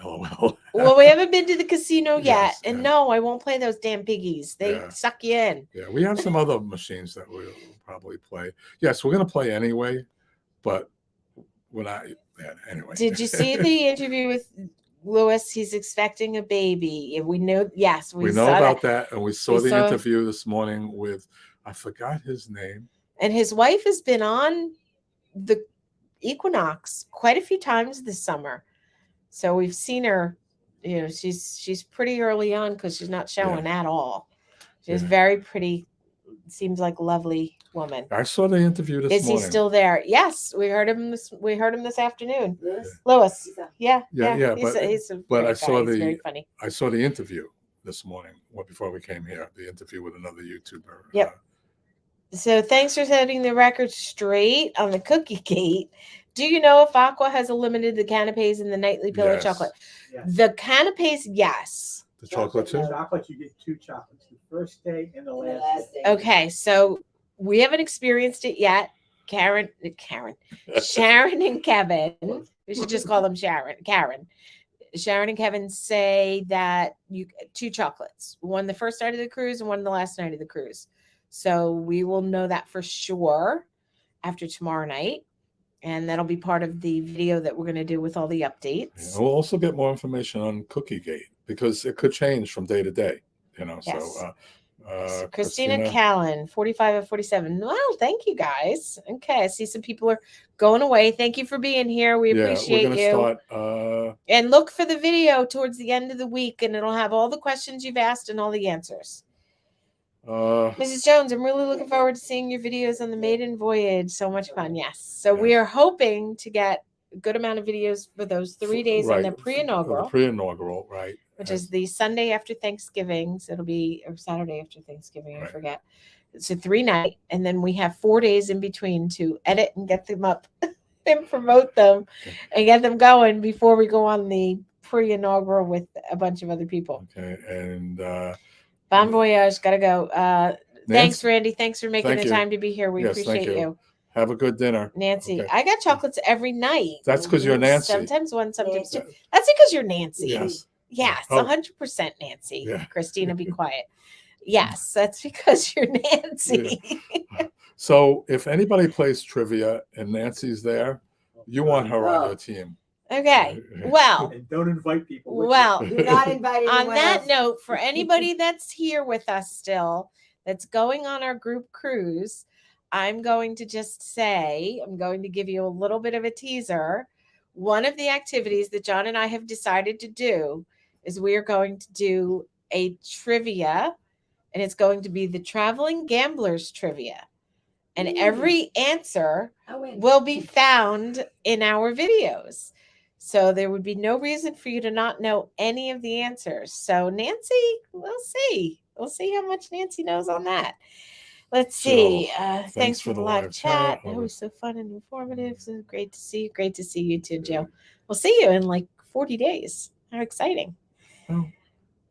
LOL. Well, we haven't been to the casino yet, Yes, and yeah. no, I won't play those damn piggies. They Yeah. suck you in. Yeah, we have some other machines that we'll probably play. Yes, we're gonna play anyway, but when anyway. Did you see the interview with Lewis? He's expecting a baby. We know. Yes, we saw know about that, and we saw the saw- interview this morning with I forgot his name. And his wife has been on the Equinox quite a few times this summer. So we've seen her, you know, she's pretty early on because she's not showing at all. She's Yeah. very pretty, seems like a lovely woman. I saw the interview this Is morning. he still there? Yes, we heard him this afternoon. Lewis? Lewis. Yeah. Yeah. but He's a I great saw guy. He's very funny. I saw the interview this morning, before we came here. The interview with another YouTuber. Yep. So thanks for setting the record straight on the cookie gate. Do you know if Aqua has eliminated the canapes and the nightly pillow Yes. chocolate? Yes. The canapes, yes. The chocolate chip. Chocolate, you get 2 chocolates, the first day and the And the last last day. day. Okay, so we haven't experienced it yet. Sharon and Kevin. We should just call them Karen. Sharon and Kevin say that you 2 chocolates, one the first night of the cruise and one the last night of the cruise. So we will know that for sure after tomorrow night. And that'll be part of the video that we're going to do with all the updates. Yeah, we'll also get more information on Cookie Gate because it could change from day to day. You know, Yes. so Christina Callan, 45 of 47. Well, thank you guys. Okay, I see some people are going away. Thank you for being here. We appreciate we're you. Start, And look for the video towards the end of the week, and it'll have all the questions you've asked and all the answers. Mrs. Jones, I'm really looking forward to seeing your videos on the maiden voyage. So much fun. Yes. So we are hoping to get a good amount of videos for those 3 days on the pre-inaugural. The pre-inaugural, right. Which is the Sunday after Thanksgiving. So it'll be or Saturday after Thanksgiving. I Right. forget. It's a 3-night, and then we have 4 days in between to edit and get them up and promote them and get them going before we go on the pre-inaugural with a bunch of other people. Okay, and Bon voyage, gotta go. Thanks, Nancy, Randy. Thanks for making thank the you. time to be here. We Yes, thank appreciate you. have a good dinner. Nancy, Okay. I got chocolates every night. That's because you're Nancy. Sometimes one, sometimes two. That- That's because you're Nancy. Yes. Yes, Oh. 100% Nancy. Yeah. Christina, be quiet. Yes, that's because you're Nancy. So if anybody plays trivia and Nancy's there, you want her on Oh. your team. Okay. Well, And don't invite people. with you. well, Do not invite on anyone that else. note, for anybody that's here with us still, that's going on our group cruise, I'm going to just say, I'm going to give you a little bit of a teaser. One of the activities that John and I have decided to do is we are going to do a trivia, and it's going to be the Traveling Gamblers Trivia. And every answer I win. will be found in our videos. So there would be no reason for you to not know any of the answers. So Nancy, we'll see. We'll see how much Nancy knows on that. Let's see. Thanks for the live chat. It was so fun and informative. So great to see you. Great to see you too, Joe. We'll see you in like 40 days. How exciting. Oh,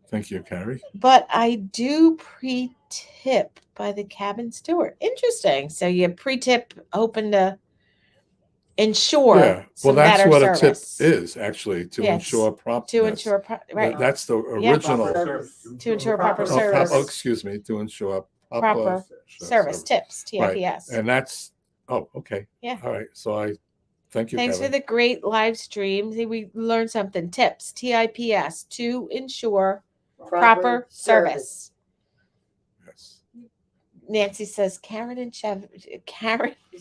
thank you, Carrie. But I do pre-tip by the cabin steward. Interesting. So you pre-tip hoping to ensure Yeah, well, some that's better what service. a tip is actually to Yes, ensure promptness. To ensure, right, That's the Yeah. original. Proper service. To ensure proper Oh, service. excuse me, to ensure Proper service, tips, Right. TIPS. And that's okay. Yeah. All right. So I Thank you, Thanks Kevin. for the great live stream. See, we learned something. Tips, TIPS, to ensure proper service. Yes. Nancy says Karen and Kevin.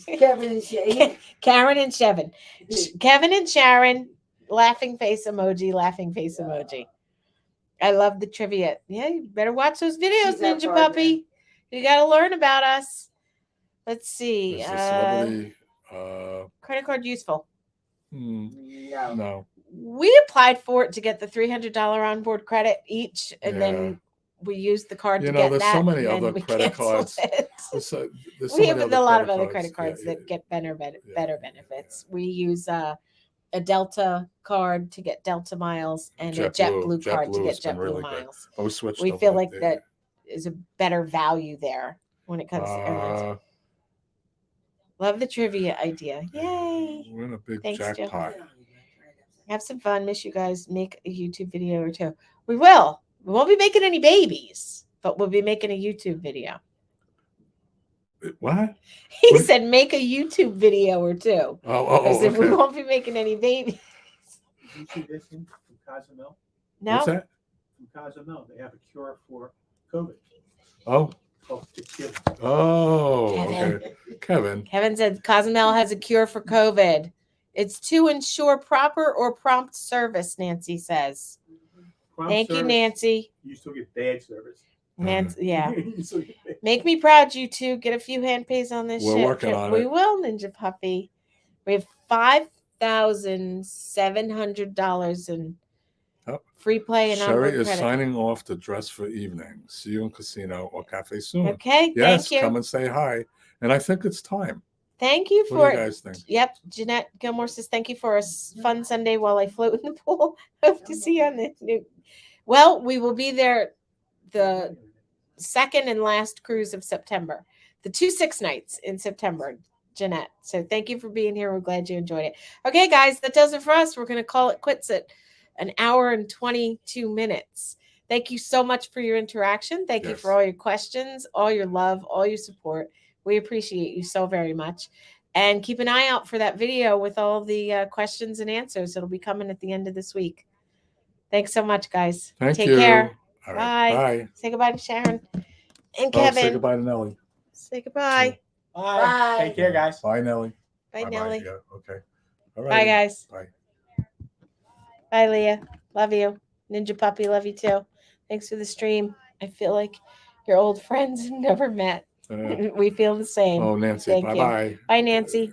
Kevin and Shay. Karen and Shevin. Kevin and Sharon, laughing face emoji, laughing face emoji. I love the trivia. Yeah, you better watch those videos, She's our Ninja partner. Puppy. You got to learn about us. Let's see. Is the celebrity? Credit card useful. No. No. We applied for it to get the $300 onboard credit each, and Yeah. then we used the card You to know, get there's that. so many and then other we credit canceled cards. it. There's so We many have other a lot of credit other credit cards Yeah, that get better yeah. benefits. We use a Delta card to get Delta miles and a JetBlue. JetBlue card to JetBlue get has been JetBlue really good. miles. I was switched We over feel to like the- that is a better value there when it comes to airlines. Love the trivia idea. Yay. We're in a big Thanks, Joe. jackpot. Have some fun. Miss you guys. Make a YouTube video or two. We will. We won't be making any babies, but we'll be making a YouTube video. What? He What? said make a YouTube video or two. I said we Okay. won't be making any babies. Did you see this in from Cozumel? What's No. that? From Cozumel, they have a cure for COVID. Oh. Called Fitzgibbon. Oh. Kevin. Okay. Kevin. Kevin said Cozumel has a cure for COVID. It's to ensure proper or prompt service, Nancy says. Prompt Thank you, service, Nancy. You still get bad service. Nancy, yeah. You still get bad. Make me proud, you two. Get a few hand pays on this We're shit. working on we it. will, Ninja Puppy. We have $5,700 in Oh. free play and Sherry onboard is credit. signing off to dress for evening. See you in casino or cafe soon. Okay, Yes, thank you. come and say hi. And I think it's time. Thank you What do for you guys think? Yep, Jeanette Gilmore says thank you for a fun Sunday while I float in the pool. Hope to see you on the new. Well, we will be there the second and last cruise of September, the 2 6 nights in September, Jeanette. So thank you for being here. We're glad you enjoyed it. Okay, guys, that does it for us. We're going to call it quits at an hour and 22 minutes. Thank you so much for your interaction. Thank you for Yes. all your questions, all your love, all your support. We appreciate you so very much. And keep an eye out for that video with all the questions and answers. It'll be coming at the end of this week. Thanks so much, guys. Thank Take you. care. All right. Bye. Bye. Say goodbye to Sharon and Oh, Kevin. say goodbye to Nellie. Say goodbye. Bye. Bye. Take care, guys. Bye, Nellie. Bye, Bye-bye. Nellie. Yeah, okay. All right. Bye, guys. Bye. Bye, Leah. Love you. Ninja Puppy, love you too. Thanks for the stream. I feel like you're old friends and never met. We feel the same. Oh, Nancy. Thank you. Bye-bye. Bye, Nancy.